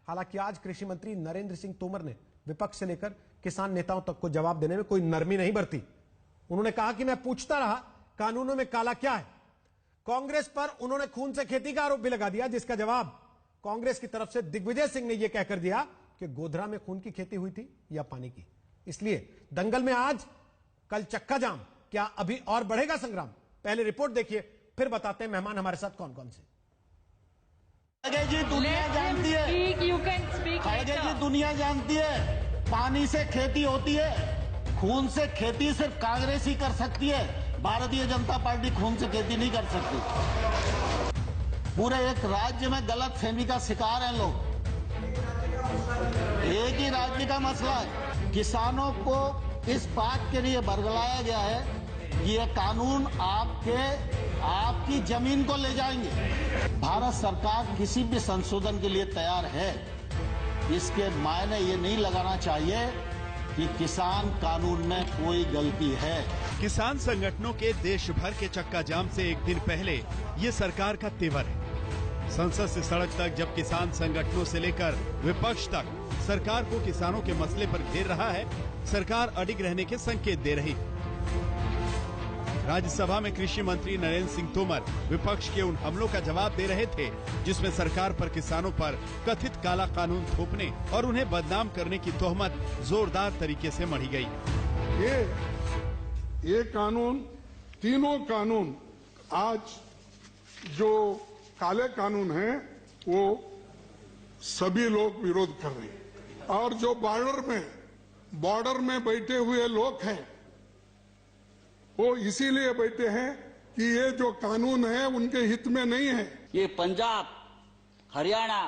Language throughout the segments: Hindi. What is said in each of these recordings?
हालांकि आज कृषि मंत्री नरेंद्र सिंह तोमर ने विपक्ष से लेकर किसान नेताओं तक को जवाब देने में कोई नरमी नहीं बरती। उन्होंने कहा कि मैं पूछता रहा कानूनों में काला क्या है। कांग्रेस पर उन्होंने खून से खेती का आरोप भी लगा दिया, जिसका जवाब कांग्रेस की तरफ से दिग्विजय सिंह ने यह कहकर दिया कि गोधरा में खून की खेती हुई थी या पानी की। इसलिए दंगल में आज कल चक्का जाम, क्या अभी और बढ़ेगा संग्राम? पहले रिपोर्ट देखिए, फिर बताते हैं मेहमान हमारे साथ कौन कौन से। जी दुनिया जानती है, खड़गे जी दुनिया जानती है, पानी से खेती होती है, खून से खेती सिर्फ कांग्रेस ही कर सकती है। भारतीय जनता पार्टी खून से खेती नहीं कर सकती। पूरे एक राज्य में गलतफहमी का शिकार हैं लोग। एक ही राज्य का मसला है। किसानों को इस बात के लिए बरगलाया गया है कि ये कानून आपकी जमीन को ले जाएंगे। भारत सरकार किसी भी संशोधन के लिए तैयार है। इसके मायने ये नहीं लगाना चाहिए कि किसान कानून में कोई गलती है। किसान संगठनों के देश भर के चक्का जाम से एक दिन पहले ये सरकार का तेवर है। संसद से सड़क तक जब किसान संगठनों से लेकर विपक्ष तक सरकार को किसानों के मसले पर घेर रहा है, सरकार अडिग रहने के संकेत दे रही है। राज्यसभा में कृषि मंत्री नरेंद्र सिंह तोमर विपक्ष के उन हमलों का जवाब दे रहे थे जिसमें सरकार पर किसानों पर कथित काला कानून थोपने और उन्हें बदनाम करने की तोहमत जोरदार तरीके से मढ़ी गई। ये कानून, तीनों कानून आज जो काले कानून हैं वो सभी लोग विरोध कर रहे हैं। और जो बॉर्डर में बैठे हुए लोग हैं वो इसीलिए बैठे हैं कि ये जो कानून है उनके हित में नहीं है। ये पंजाब, हरियाणा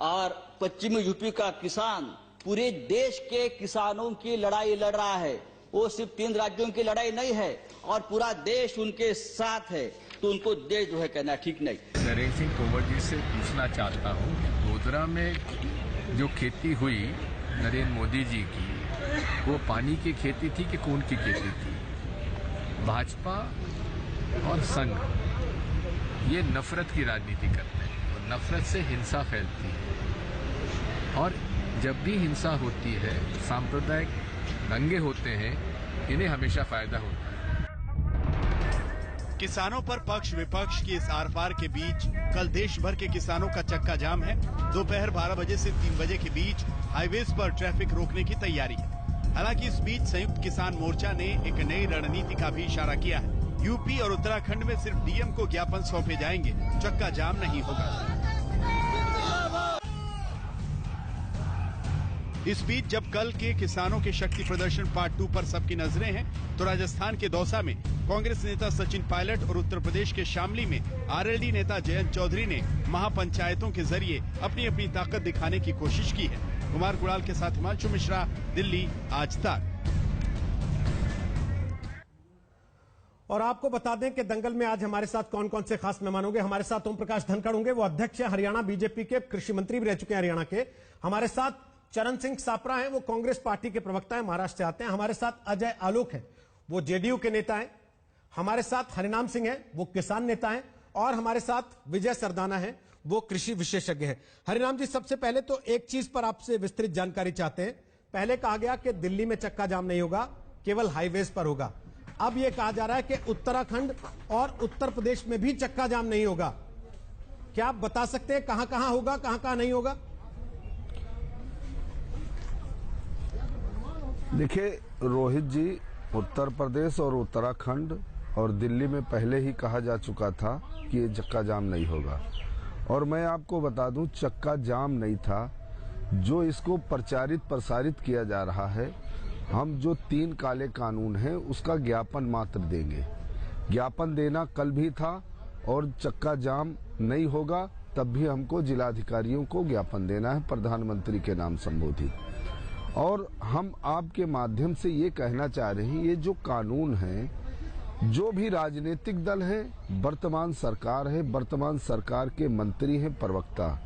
और पश्चिमी यूपी का किसान पूरे देश के किसानों की लड़ाई लड़ रहा है। वो सिर्फ 3 राज्यों की लड़ाई नहीं है और पूरा देश उनके साथ है, तो उनको देश जो है कहना ठीक नहीं। नरेंद्र सिंह तोमर जी से पूछना चाहता हूँ कि गोधरा में जो खेती हुई नरेंद्र मोदी जी की, वो पानी की खेती थी कि खून की खेती थी? भाजपा और संघ ये नफरत की राजनीति करते हैं और नफरत से हिंसा फैलती है। और जब भी हिंसा होती है, सांप्रदायिक दंगे होते हैं, इन्हें हमेशा फायदा होता है। किसानों पर पक्ष विपक्ष की इस आर पार के बीच कल देश भर के किसानों का चक्का जाम है। दोपहर 12 बजे से 3 बजे के बीच हाईवेज पर ट्रैफिक रोकने की तैयारी है। हालांकि इस बीच संयुक्त किसान मोर्चा ने एक नई रणनीति का भी इशारा किया है। यूपी और उत्तराखंड में सिर्फ डीएम को ज्ञापन सौंपे जाएंगे, चक्का जाम नहीं होगा। इस बीच जब कल के किसानों के शक्ति प्रदर्शन पार्ट 2 पर सबकी नजरें हैं, तो राजस्थान के दौसा में कांग्रेस नेता सचिन पायलट और उत्तर प्रदेश के शामली में आरएलडी नेता जयंत चौधरी ने महापंचायतों के जरिए अपनी अपनी ताकत दिखाने की कोशिश की है। कुमार गुड़ाल के साथ हिमांशु मिश्रा, दिल्ली, आज तक। और आपको बता दें कि दंगल में आज हमारे साथ कौन कौन से खास मेहमान होंगे। हमारे साथ ओम प्रकाश धनखड़ होंगे, वो अध्यक्ष है हरियाणा बीजेपी के, कृषि मंत्री भी रह चुके हैं हरियाणा के। हमारे साथ चरण सिंह सापरा हैं, वो कांग्रेस पार्टी के प्रवक्ता हैं, महाराष्ट्र से आते हैं। हमारे साथ अजय आलोक हैं, वो जेडीयू के नेता हैं। हमारे साथ हरिनाम सिंह हैं, वो किसान नेता हैं। और हमारे साथ विजय सरदाना हैं, वो कृषि विशेषज्ञ हैं। हरिनाम जी, सबसे पहले तो एक चीज पर आपसे विस्तृत जानकारी चाहते हैं। पहले कहा गया कि दिल्ली में चक्का जाम नहीं होगा, केवल हाईवेज पर होगा। अब यह कहा जा रहा है कि उत्तराखंड और उत्तर प्रदेश में भी चक्का जाम नहीं होगा। क्या आप बता सकते हैं कहां कहां होगा, कहां कहां नहीं होगा? देखिए रोहित जी, उत्तर प्रदेश और उत्तराखंड और दिल्ली में पहले ही कहा जा चुका था कि ये चक्का जाम नहीं होगा। और मैं आपको बता दूं, चक्का जाम नहीं था। जो इसको प्रसारित किया जा रहा है, हम जो 3 काले कानून हैं उसका ज्ञापन मात्र देंगे। ज्ञापन देना कल भी था और चक्का जाम नहीं होगा तब भी हमको जिलाधिकारियों को ज्ञापन देना है, प्रधानमंत्री के नाम संबोधित। और हम आपके माध्यम से ये कहना चाह रहे हैं, ये जो कानून है, जो भी राजनीतिक दल है, वर्तमान सरकार है, वर्तमान सरकार के मंत्री हैं, प्रवक्ता,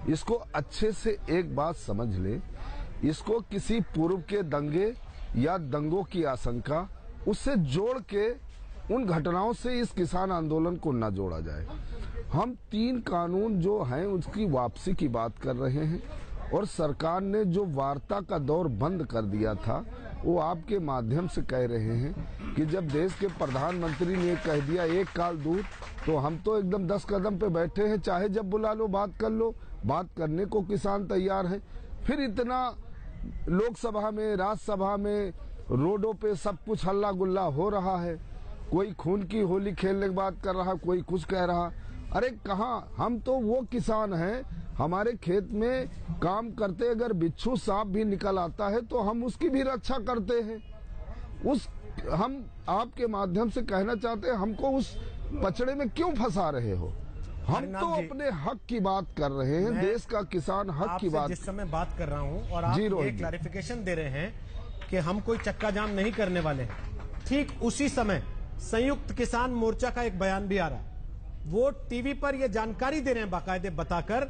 इसको अच्छे से एक बात समझ ले, इसको किसी पूर्व के दंगे या दंगों की आशंका उससे जोड़ के उन घटनाओं से इस किसान आंदोलन को न जोड़ा जाए। हम 3 कानून जो हैं उसकी वापसी की बात कर रहे हैं और सरकार ने जो वार्ता का दौर बंद कर दिया था वो आपके माध्यम से कह रहे हैं कि जब देश के प्रधानमंत्री ने कह दिया एक काल दूर, तो हम तो एकदम 10 कदम पे बैठे हैं, चाहे जब बुला लो बात कर लो। बात करने को किसान तैयार हैं। फिर इतना लोकसभा में, राज्यसभा में, रोडों पे सब कुछ हल्ला गुल्ला हो रहा है। कोई खून की होली खेलने की बात कर रहा, कोई कुछ कह रहा। अरे कहाँ, हम तो वो किसान हैं, हमारे खेत में काम करते अगर बिच्छू सांप भी निकल आता है तो हम उसकी भी रक्षा करते हैं। हम आपके माध्यम से कहना चाहते हैं, हमको उस पचड़े में क्यों फंसा रहे हो? हम तो अपने हक की बात कर रहे हैं, देश का किसान हक की बात। जिस समय बात कर रहा हूं और आप ये क्लैरिफिकेशन दे रहे हैं कि हम कोई चक्का जाम नहीं करने वाले हैं, ठीक उसी समय संयुक्त किसान मोर्चा का एक बयान भी आ रहा है। वो टीवी पर यह जानकारी दे रहे हैं बाकायदे बताकर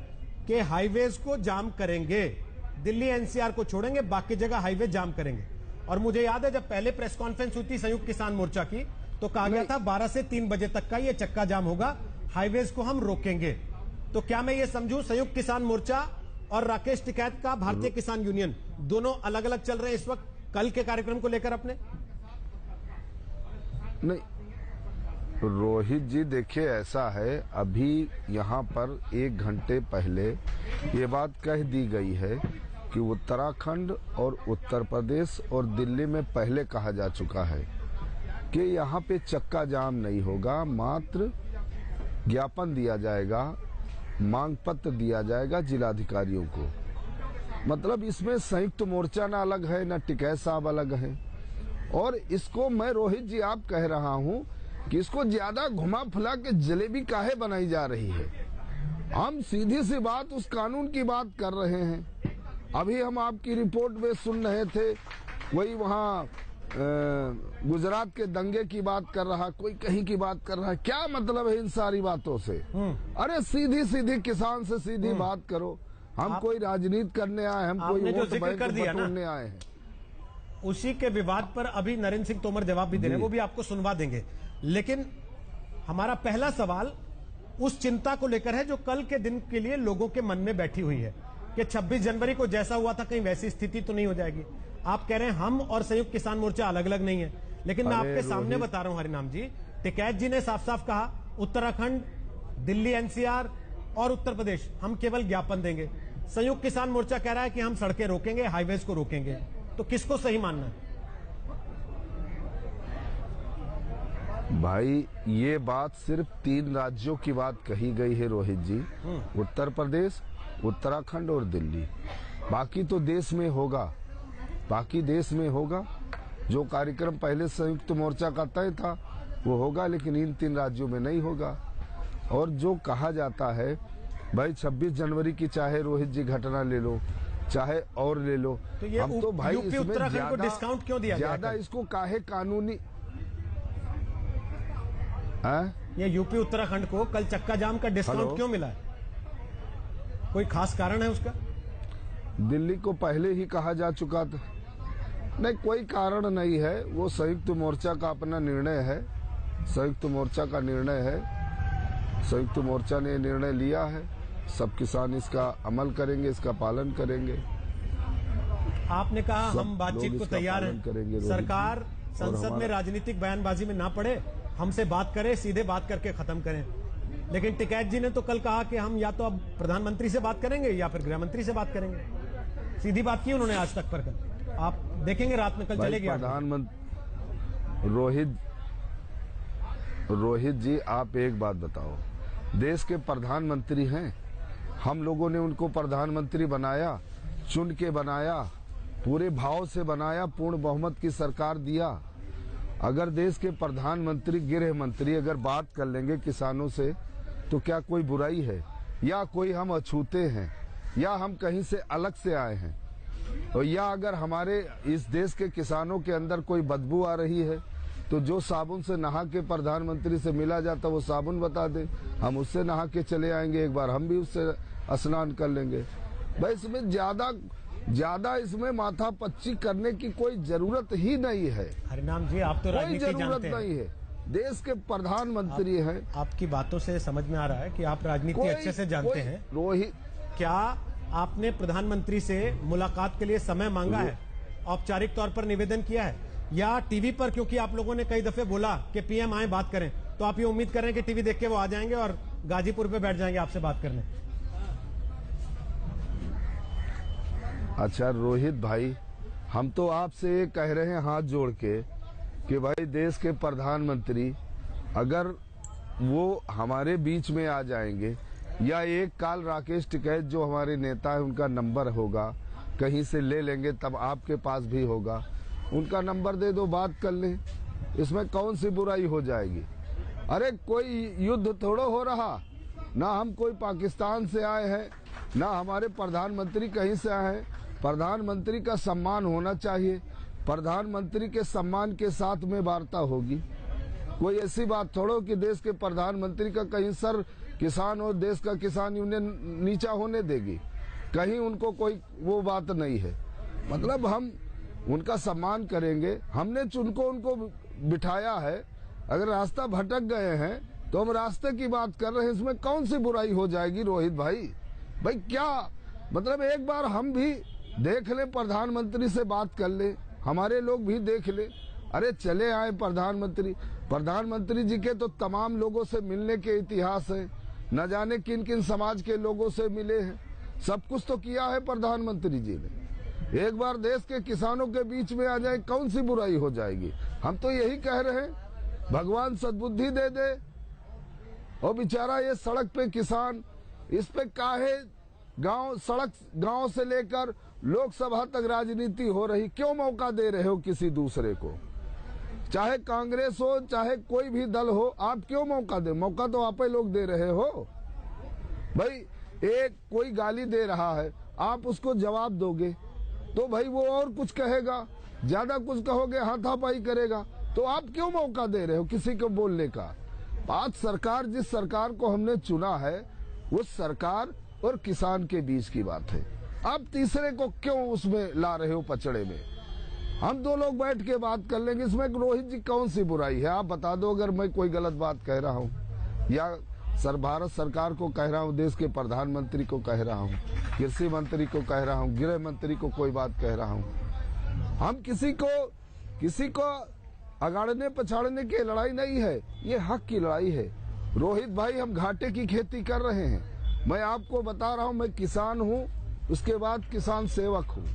कि हाईवेज को जाम करेंगे, दिल्ली एनसीआर को छोड़ेंगे, बाकी जगह हाईवे जाम करेंगे। और मुझे याद है जब पहले प्रेस कॉन्फ्रेंस हुई थी संयुक्त किसान मोर्चा की, तो कहा गया था 12 से 3 बजे तक का ये चक्का जाम होगा, हाईवेज को हम रोकेंगे। तो क्या मैं ये समझूं संयुक्त किसान मोर्चा और राकेश टिकैत का भारतीय किसान यूनियन दोनों अलग अलग चल रहे हैं इस वक्त कल के कार्यक्रम को लेकर अपने? नहीं रोहित जी, देखिए ऐसा है, अभी यहाँ पर 1 घंटे पहले ये बात कह दी गई है कि उत्तराखंड और उत्तर प्रदेश और दिल्ली में पहले कहा जा चुका है कि यहाँ पे चक्का जाम नहीं होगा, मात्र ज्ञापन दिया जाएगा, मांग पत्र दिया जाएगा जिलाधिकारियों को। मतलब इसमें संयुक्त मोर्चा ना अलग है, ना टिकैत साहब अलग है। और इसको मैं रोहित जी आप कह रहा हूं कि इसको ज्यादा घुमा फुला के जलेबी काहे बनाई जा रही है। हम सीधी सी बात उस कानून की बात कर रहे हैं। अभी हम आपकी रिपोर्ट में सुन रहे थे, कोई वहाँ गुजरात के दंगे की बात कर रहा, कोई कहीं की बात कर रहा है। क्या मतलब है इन सारी बातों से? अरे सीधी सीधी किसान से सीधी बात करो। हम कोई राजनीति करने आए, हम कोई वोट बैंक बटोरने आए हैं। उसी के विवाद पर अभी नरेंद्र सिंह तोमर जवाब भी दे रहे हैं, वो भी आपको सुनवा देंगे। लेकिन हमारा पहला सवाल उस चिंता को लेकर है जो कल के दिन के लिए लोगों के मन में बैठी हुई है कि 26 जनवरी को जैसा हुआ था कहीं वैसी स्थिति तो नहीं हो जाएगी। आप कह रहे हैं हम और संयुक्त किसान मोर्चा अलग अलग नहीं है, लेकिन मैं आपके सामने बता रहा हूं हरिनाम जी, टिकैत जी ने साफ साफ कहा उत्तराखंड, दिल्ली एनसीआर और उत्तर प्रदेश हम केवल ज्ञापन देंगे। संयुक्त किसान मोर्चा कह रहा है कि हम सड़कें रोकेंगे, हाईवेज को रोकेंगे। तो किसको सही मानना है? भाई ये बात सिर्फ 3 राज्यों की बात कही गई है रोहित जी, उत्तर प्रदेश, उत्तराखंड और दिल्ली। बाकी तो देश में होगा, बाकी देश में होगा। जो कार्यक्रम पहले संयुक्त मोर्चा का तय था वो होगा, लेकिन इन 3 राज्यों में नहीं होगा। और जो कहा जाता है भाई 26 जनवरी की चाहे रोहित जी घटना ले लो, चाहे और ले लो, तो ये हम तो भाई यूपी उत्तराखंड को डिस्काउंट क्यों दिया ज्यादा इसको काहे कानूनी है? ये यूपी उत्तराखंड को कल चक्का जाम का डिस्काउंट क्यों मिला है? कोई खास कारण है उसका? दिल्ली को पहले ही कहा जा चुका था। नहीं, कोई कारण नहीं है, वो संयुक्त मोर्चा का अपना निर्णय है, संयुक्त मोर्चा का निर्णय है। संयुक्त मोर्चा ने निर्णय लिया है, सब किसान इसका अमल करेंगे, इसका पालन करेंगे। आपने कहा हम बातचीत को तैयार हैं, सरकार संसद में राजनीतिक बयानबाजी में ना पड़े, हमसे बात करें, सीधे बात करके खत्म करें। लेकिन टिकैत जी ने तो कल कहा कि हम या तो अब प्रधानमंत्री से बात करेंगे या फिर गृह मंत्री से बात करेंगे। सीधी बात की उन्होंने आज तक पर। कल आप देखेंगे रात में, कल चलेगी प्रधानमंत्री। रोहित जी आप एक बात बताओ, देश के प्रधानमंत्री हैं, हम लोगों ने उनको प्रधानमंत्री बनाया, चुन के बनाया, पूरे भाव से बनाया, पूर्ण बहुमत की सरकार दिया। अगर देश के प्रधानमंत्री, गृह मंत्री अगर बात कर लेंगे किसानों से तो क्या कोई बुराई है? या कोई हम अछूते हैं, या हम कहीं से अलग से आए हैं, और या अगर हमारे इस देश के किसानों के अंदर कोई बदबू आ रही है तो जो साबुन से नहा के प्रधानमंत्री से मिला जाता वो साबुन बता दे, हम उससे नहा के चले आएंगे, एक बार हम भी उससे स्नान कर लेंगे। भाई इसमें ज्यादा इसमें माथा पच्ची करने की कोई जरूरत ही नहीं है। हरिनाम जी आप तो कोई जरूरत नहीं है। देश के प्रधानमंत्री हैं। आपकी बातों से समझ में आ रहा है कि आप राजनीति अच्छे से जानते हैं। रोहित, क्या आपने प्रधानमंत्री से मुलाकात के लिए समय मांगा है, औपचारिक तौर पर निवेदन किया है, या टीवी पर, क्योंकि आप लोगों ने कई दफे बोला कि पीएम आए बात करें, तो आप ये उम्मीद कर रहे हैं कि टीवी देख के वो आ जाएंगे और गाजीपुर पे बैठ जाएंगे आपसे बात करने? अच्छा रोहित भाई, हम तो आपसे ये कह रहे हैं हाथ जोड़ के कि भाई देश के प्रधानमंत्री अगर वो हमारे बीच में आ जाएंगे, या एक काल राकेश टिकैत जो हमारे नेता है उनका नंबर होगा, कहीं से ले लेंगे, तब आपके पास भी होगा, उनका नंबर दे दो, बात कर लें, इसमें कौन सी बुराई हो जाएगी? अरे कोई युद्ध थोड़ो हो रहा, ना हम कोई पाकिस्तान से आए हैं, ना हमारे प्रधानमंत्री कहीं से आए हैं। प्रधानमंत्री का सम्मान होना चाहिए, प्रधानमंत्री के सम्मान के साथ में वार्ता होगी। कोई ऐसी बात थोड़ो कि देश के प्रधानमंत्री का कहीं सर किसान और देश का किसान यूनियन नीचा होने देगी, कहीं उनको कोई वो बात नहीं है। मतलब हम उनका सम्मान करेंगे, हमने उनको बिठाया है। अगर रास्ता भटक गए हैं तो हम रास्ते की बात कर रहे हैं, इसमें कौन सी बुराई हो जाएगी रोहित भाई? भाई क्या मतलब, एक बार हम भी देख ले, प्रधानमंत्री से बात कर ले, हमारे लोग भी देख ले। अरे चले आए प्रधानमंत्री जी के तो तमाम लोगों से मिलने के इतिहास है, न जाने किन किन समाज के लोगों से मिले हैं, सब कुछ तो किया है प्रधानमंत्री जी ने। एक बार देश के किसानों के बीच में आ जाए, कौन सी बुराई हो जाएगी? हम तो यही कह रहे हैं, भगवान सद्बुद्धि दे दे। और बेचारा ये सड़क पे किसान, इस पे काहे गांव से लेकर लोकसभा तक राजनीति हो रही, क्यों मौका दे रहे हो किसी दूसरे को? चाहे कांग्रेस हो, चाहे कोई भी दल हो, आप क्यों मौका दे? मौका तो आप ही लोग दे रहे हो। भाई एक कोई गाली दे रहा है, आप उसको जवाब दोगे तो भाई वो और कुछ कहेगा, ज्यादा कुछ कहोगे हाथापाई करेगा, तो आप क्यों मौका दे रहे हो किसी को बोलने का? बात सरकार, जिस सरकार को हमने चुना है, उस सरकार और किसान के बीच की बात है। आप तीसरे को क्यों उसमें ला रहे हो पचड़े में? हम दो लोग बैठ के बात कर लेंगे, इसमें रोहित जी कौन सी बुराई है? आप बता दो अगर मैं कोई गलत बात कह रहा हूँ, या भारत सरकार को कह रहा हूँ, देश के प्रधानमंत्री को कह रहा हूँ, कृषि मंत्री को कह रहा हूँ, गृह मंत्री को कोई बात कह रहा हूँ। हम किसी को अगाड़ने पछाड़ने की लड़ाई नहीं है, ये हक की लड़ाई है। रोहित भाई, हम घाटे की खेती कर रहे हैं। मैं आपको बता रहा हूँ, मैं किसान हूँ, उसके बाद किसान सेवक हूँ।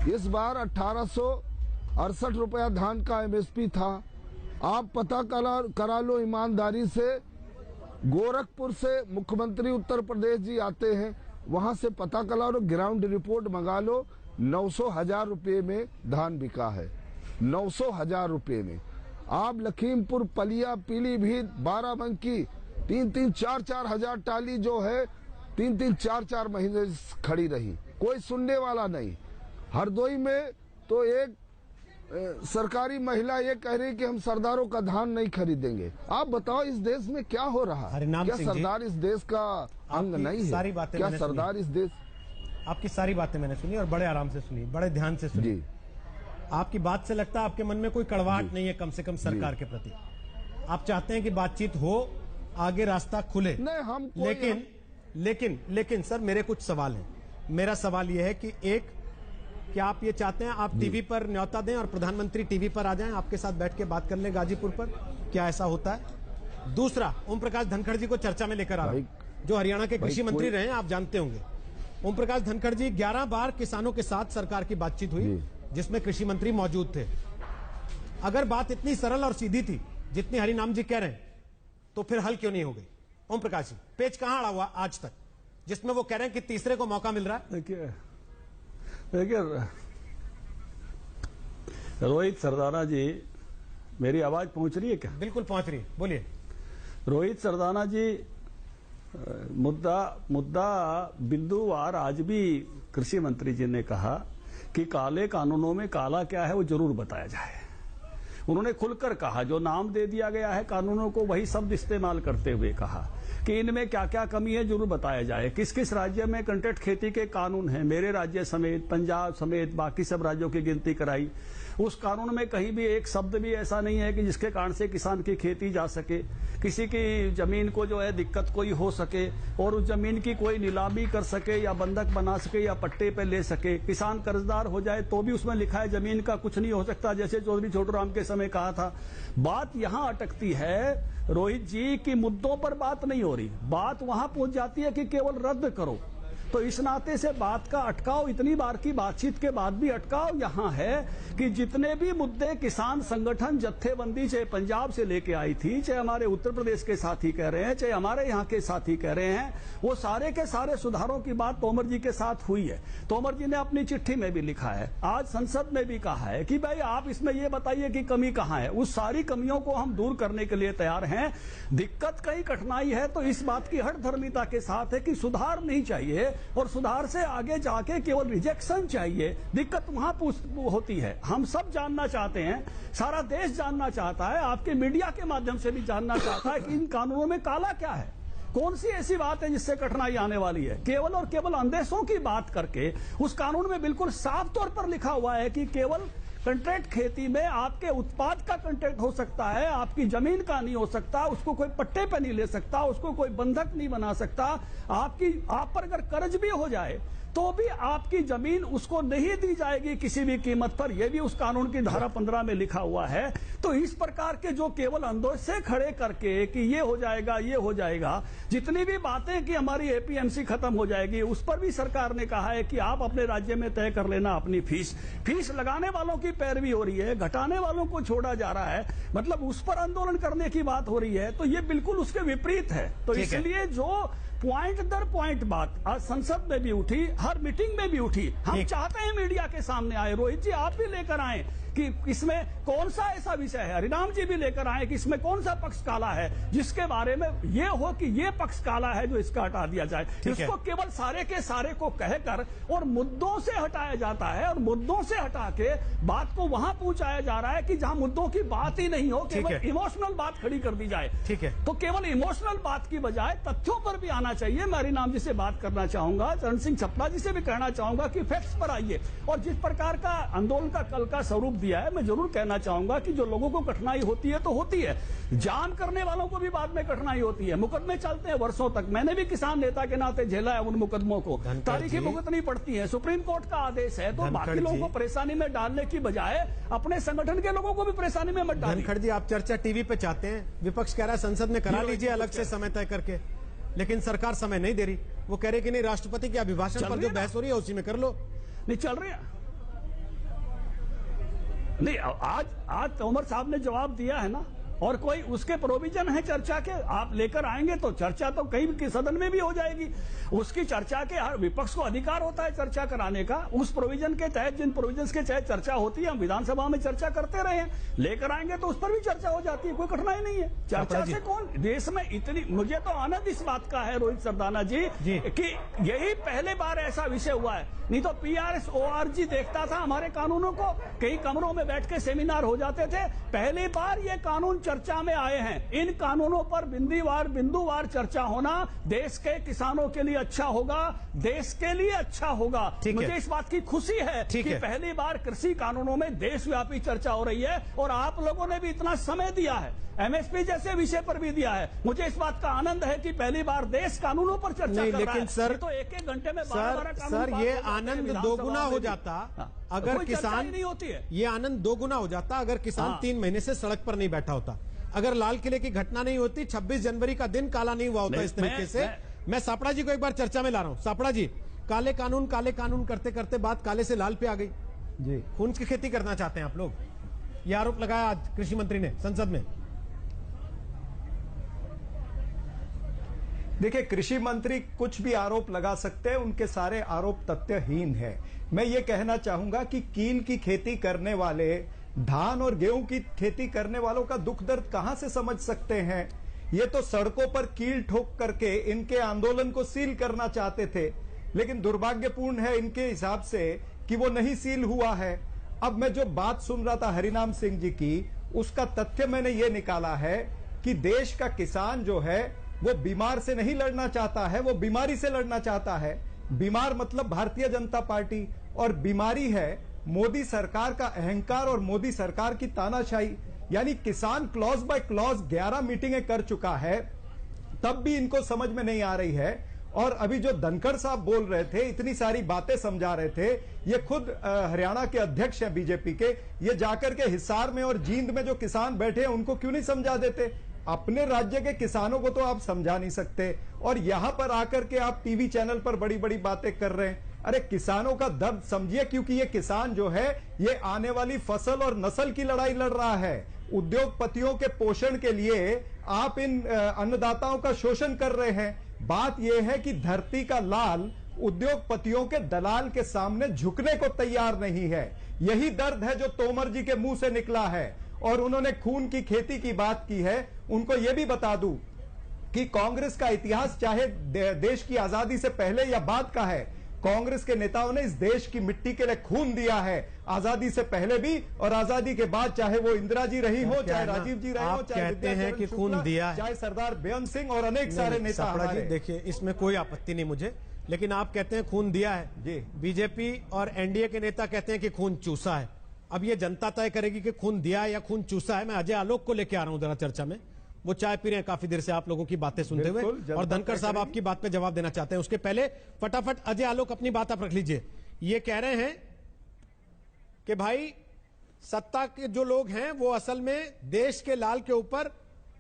इस बार 1868 रुपया धान का एमएसपी था। आप पता करा लो ईमानदारी से, गोरखपुर से मुख्यमंत्री उत्तर प्रदेश जी आते हैं, वहां से पता करा लो, ग्राउंड रिपोर्ट मंगा लो, 900,000 रुपये में धान बिका है, 900,000 रुपये में। आप लखीमपुर, पलिया, पीलीभीत, बाराबंकी 3-3, 4-4 हजार टाली जो है 3-3, 4-4 महीने खड़ी रही, कोई सुनने वाला नहीं। हरदोई में तो एक सरकारी महिला ये कह रही कि हम सरदारों का धान नहीं खरीदेंगे। आप बताओ इस देश में क्या हो रहा है? क्या सरदार इस देश का अंग नहीं है? सारी बातें क्या सरदार इस देश? आपकी सारी बातें मैंने सुनी और बड़े आराम से सुनी, बड़े ध्यान से सुनी जी। आपकी बात से लगता है आपके मन में कोई कड़वाहट नहीं है, कम से कम सरकार के प्रति। आप चाहते हैं कि बातचीत हो, आगे रास्ता खुले। नहीं, हम लेकिन सर मेरे कुछ सवाल हैं। मेरा सवाल यह है कि एक, क्या आप ये चाहते हैं आप टीवी पर न्योता दें और प्रधानमंत्री टीवी पर आ जाएं, आपके साथ बैठ के बात कर लें गाजीपुर पर? क्या ऐसा होता है? दूसरा, ओम प्रकाश धनखड़ जी को चर्चा में लेकर आ रहा हूं, जो हरियाणा के कृषि मंत्री रहे हैं, आप जानते होंगे। ओम प्रकाश धनखड़ जी, 11 बार किसानों के साथ सरकार की बातचीत हुई, जिसमें कृषि मंत्री मौजूद थे। अगर बात इतनी सरल और सीधी थी जितनी हरिनाम जी कह रहे हैं, तो फिर हल क्यों नहीं हो गई? ओम प्रकाश जी, पेच कहां अड़ा हुआ आज तक, जिसमें वो कह रहे हैं कि तीसरे को मौका मिल रहा है? देखिए रोहित सरदाना जी, मेरी आवाज पहुंच रही है क्या? बिल्कुल पहुंच रही है, बोलिए। रोहित सरदाना जी, मुद्दा बिंदुवार आज भी कृषि मंत्री जी ने कहा कि काले कानूनों में काला क्या है वो जरूर बताया जाए। उन्होंने खुलकर कहा, जो नाम दे दिया गया है कानूनों को वही शब्द इस्तेमाल करते हुए कहा कि इनमें क्या क्या कमी है जरूर बताया जाए। किस किस राज्य में कंट्रैक्ट खेती के कानून हैं, मेरे राज्य समेत, पंजाब समेत बाकी सब राज्यों की गिनती कराई। उस कानून में कहीं भी एक शब्द भी ऐसा नहीं है कि जिसके कारण से किसान की खेती जा सके, किसी की जमीन को जो है दिक्कत कोई हो सके और उस जमीन की कोई नीलामी कर सके या बंधक बना सके या पट्टे पे ले सके। किसान कर्जदार हो जाए तो भी उसमें लिखा है जमीन का कुछ नहीं हो सकता, जैसे चौधरी छोटूराम के समय कहा था। बात यहां अटकती है रोहित जी की मुद्दों पर बात नहीं हो रही, बात वहां पहुंच जाती है कि केवल रद्द करो। तो इस नाते से बात का अटकाव, इतनी बार की बातचीत के बाद भी अटकाव यहां है कि जितने भी मुद्दे किसान संगठन जत्थेबंदी चाहे पंजाब से लेके आई थी, चाहे हमारे उत्तर प्रदेश के साथी कह रहे हैं, चाहे हमारे यहाँ के साथी कह रहे हैं, वो सारे के सारे सुधारों की बात तोमर जी के साथ हुई है। तोमर जी ने अपनी चिट्ठी में भी लिखा है, आज संसद में भी कहा है कि भाई आप इसमें ये बताइए कि कमी कहाँ है। उस सारी कमियों को हम दूर करने के लिए तैयार हैं। दिक्कत कहीं कठिनाई है तो इस बात की हठधर्मिता के साथ है कि सुधार नहीं चाहिए और सुधार से आगे जाके केवल रिजेक्शन चाहिए। दिक्कत वहां होती है। हम सब जानना चाहते हैं, सारा देश जानना चाहता है, आपके मीडिया के माध्यम से भी जानना चाहता है कि इन कानूनों में काला क्या है, कौन सी ऐसी बात है जिससे कठिनाई आने वाली है। केवल और केवल अंदेशों की बात करके उस कानून में बिल्कुल साफ तौर पर लिखा हुआ है कि केवल कंट्रैक्ट खेती में आपके उत्पाद का कंट्रैक्ट हो सकता है, आपकी जमीन का नहीं हो सकता, उसको कोई पट्टे पे नहीं ले सकता, उसको कोई बंधक नहीं बना सकता। आप पर अगर कर्ज भी हो जाए तो भी आपकी जमीन उसको नहीं दी जाएगी किसी भी कीमत पर। यह भी उस कानून की धारा 15 में लिखा हुआ है। तो इस प्रकार के जो केवल अंदोसे खड़े करके कि ये हो जाएगा, ये हो जाएगा, जितनी भी बातें कि हमारी एपीएमसी खत्म हो जाएगी, उस पर भी सरकार ने कहा है कि आप अपने राज्य में तय कर लेना अपनी फीस। फीस लगाने वालों की पैरवी हो रही है, घटाने वालों को छोड़ा जा रहा है, मतलब उस पर आंदोलन करने की बात हो रही है। तो ये बिल्कुल उसके विपरीत है। तो इसलिए जो पॉइंट दर पॉइंट बात आज संसद में भी उठी, हर मीटिंग में भी उठी, हम चाहते हैं मीडिया के सामने आए। रोहित जी आप भी लेकर आए कि इसमें कौन सा ऐसा विषय है, हरिनाम जी भी लेकर आए कि इसमें कौन सा पक्ष काला है जिसके बारे में ये हो कि ये पक्ष काला है जो इसका हटा दिया जाए। इसको केवल सारे के सारे को कहकर और मुद्दों से हटाया जाता है और मुद्दों से हटा के बात को वहां पहुंचाया जा रहा है कि जहां मुद्दों की बात ही नहीं हो, केवल इमोशनल बात खड़ी कर दी जाए। ठीक है, तो केवल इमोशनल बात की बजाय तथ्यों पर भी आना चाहिए। मैं हरिनाम जी से बात करना चाहूंगा, चरण सिंह सप्रा जी से भी कहना चाहूंगा कि फैक्ट्स पर आइए। और जिस प्रकार का आंदोलन का कल का स्वरूप दिया है, मैं जरूर कहना चाहूंगा कि जो लोगों को कठिनाई होती है तो होती है, जाम करने वालों को भी बाद में कठिनाई होती है। मुकदमे चलते हैं वर्षों तक, मैंने भी किसान नेता के नाते झेला है उन मुकदमों को, तारीखें भुगतनी पड़ती है, सुप्रीम कोर्ट का आदेश है। तो बाकी लोगों को परेशानी में डालने की बजाय अपने संगठन के लोगों को भी परेशानी में मत डालिए। धनखड़ जी आप चर्चा टीवी पे चाहते हैं, विपक्ष कह रहा है संसद में करा लीजिए अलग से समय तय करके, लेकिन सरकार समय नहीं दे रही। वो कह रहे कि नहीं, राष्ट्रपति के अभिभाषण पर जो बहस हो रही है उसी में कर लो। नहीं चल रही है, नहीं आज तोमर साहब ने जवाब दिया है ना, और कोई उसके प्रोविजन है चर्चा के, आप लेकर आएंगे तो चर्चा तो कहीं के सदन में भी हो जाएगी। उसकी चर्चा के हर विपक्ष को अधिकार होता है चर्चा कराने का। उस प्रोविजन के तहत, जिन प्रोविजन के तहत चर्चा होती है, हम विधानसभा में चर्चा करते रहे हैं, लेकर आएंगे तो उस पर भी चर्चा हो जाती है, कोई कठिनाई नहीं है। चर्चा से कौन देश में इतनी, मुझे तो आनंद इस बात का है रोहित सरदाना जी कि यही पहले बार ऐसा विषय हुआ है। नहीं तो PRSORG देखता था हमारे कानूनों को, कई कमरों में बैठ के सेमिनार हो जाते थे। पहली बार ये कानून चर्चा में आए हैं। इन कानूनों पर बिंदुवार चर्चा होना देश के किसानों के लिए अच्छा होगा, देश के लिए अच्छा होगा। मुझे इस बात की खुशी है कि पहली बार कृषि कानूनों में देशव्यापी चर्चा हो रही है और आप लोगों ने भी इतना समय दिया है, MSP जैसे विषय पर भी दिया है। मुझे इस बात का आनंद है कि पहली बार देश कानूनों पर चर्चा कर रहा है। सर, तो एक घंटे में 12 सर ये आनंद दोगुना हो जाता अगर किसान नहीं होती है। ये आनंद दोगुना हो जाता अगर किसान 3 महीने से सड़क पर नहीं बैठा होता, अगर लाल किले की घटना नहीं होती, 26 जनवरी का दिन काला नहीं हुआ होता इस तरीके से। मैं सापड़ा जी को एक बार चर्चा में ला रहा हूं। सापड़ा जी, काले कानून करते करते बात काले से लाल पे आ गई जी। खून की खेती करना चाहते हैं आप लोग, ये आरोप लगाया आज कृषि मंत्री ने संसद में। देखिए, कृषि मंत्री कुछ भी आरोप लगा सकते हैं, उनके सारे आरोप तथ्यहीन है। मैं ये कहना चाहूंगा कि कील की खेती करने वाले, धान और गेहूं की खेती करने वालों का दुख दर्द कहां से समझ सकते हैं। ये तो सड़कों पर कील ठोक करके इनके आंदोलन को सील करना चाहते थे, लेकिन दुर्भाग्यपूर्ण है इनके हिसाब से कि वो नहीं सील हुआ है। अब मैं जो बात सुन रहा था हरिनाम सिंह जी की, उसका तथ्य मैंने ये निकाला है कि देश का किसान जो है वो बीमार से नहीं लड़ना चाहता है, वो बीमारी से लड़ना चाहता है। बीमार मतलब भारतीय जनता पार्टी, और बीमारी है मोदी सरकार का अहंकार और मोदी सरकार की तानाशाही। यानी किसान क्लॉज बाय क्लॉज 11 मीटिंगें कर चुका है, तब भी इनको समझ में नहीं आ रही है। और अभी जो धनखड़ साहब बोल रहे थे, इतनी सारी बातें समझा रहे थे, ये खुद हरियाणा के अध्यक्ष हैं बीजेपी के, ये जाकर के हिसार में और जींद में जो किसान बैठे हैं उनको क्यों नहीं समझा देते? अपने राज्य के किसानों को तो आप समझा नहीं सकते, और यहां पर आकर के आप टीवी चैनल पर बड़ी बड़ी बातें कर रहे हैं। अरे किसानों का दर्द समझिए, क्योंकि ये किसान जो है ये आने वाली फसल और नस्ल की लड़ाई लड़ रहा है। उद्योगपतियों के पोषण के लिए आप इन अन्नदाताओं का शोषण कर रहे हैं। बात यह है कि धरती का लाल उद्योगपतियों के दलाल के सामने झुकने को तैयार नहीं है। यही दर्द है जो तोमर जी के मुंह से निकला है। और उन्होंने खून की खेती की बात की है। उनको यह भी बता दूं कि कांग्रेस का इतिहास चाहे देश की आजादी से पहले या बाद का है, कांग्रेस के नेताओं ने इस देश की मिट्टी के लिए खून दिया है, आजादी से पहले भी और आजादी के बाद, चाहे वो इंदिरा जी रही हो, चाहे राजीव जी रहे हो, चाहे कहते हैं कि खून दिया है, चाहे सरदार बेअंत सिंह और अनेक सारे नेता हमारे। देखिए, इसमें कोई आपत्ति नहीं मुझे, लेकिन आप कहते हैं खून दिया है जी। बीजेपी और एनडीए के नेता कहते हैं कि खून चूसा है। अब ये जनता तय करेगी कि खून दिया है या खून चूसा है। मैं अजय आलोक को लेकर आ रहा हूं जरा चर्चा में। वो चाय पी रहे हैं काफी देर से आप लोगों की बातें सुनते हुए, और धनखड़ साहब आपकी बात पे जवाब देना चाहते हैं। उसके पहले फटाफट अजय आलोक अपनी बात आप रख लीजिए। ये कह रहे हैं कि भाई सत्ता के जो लोग हैं वो असल में देश के लाल के ऊपर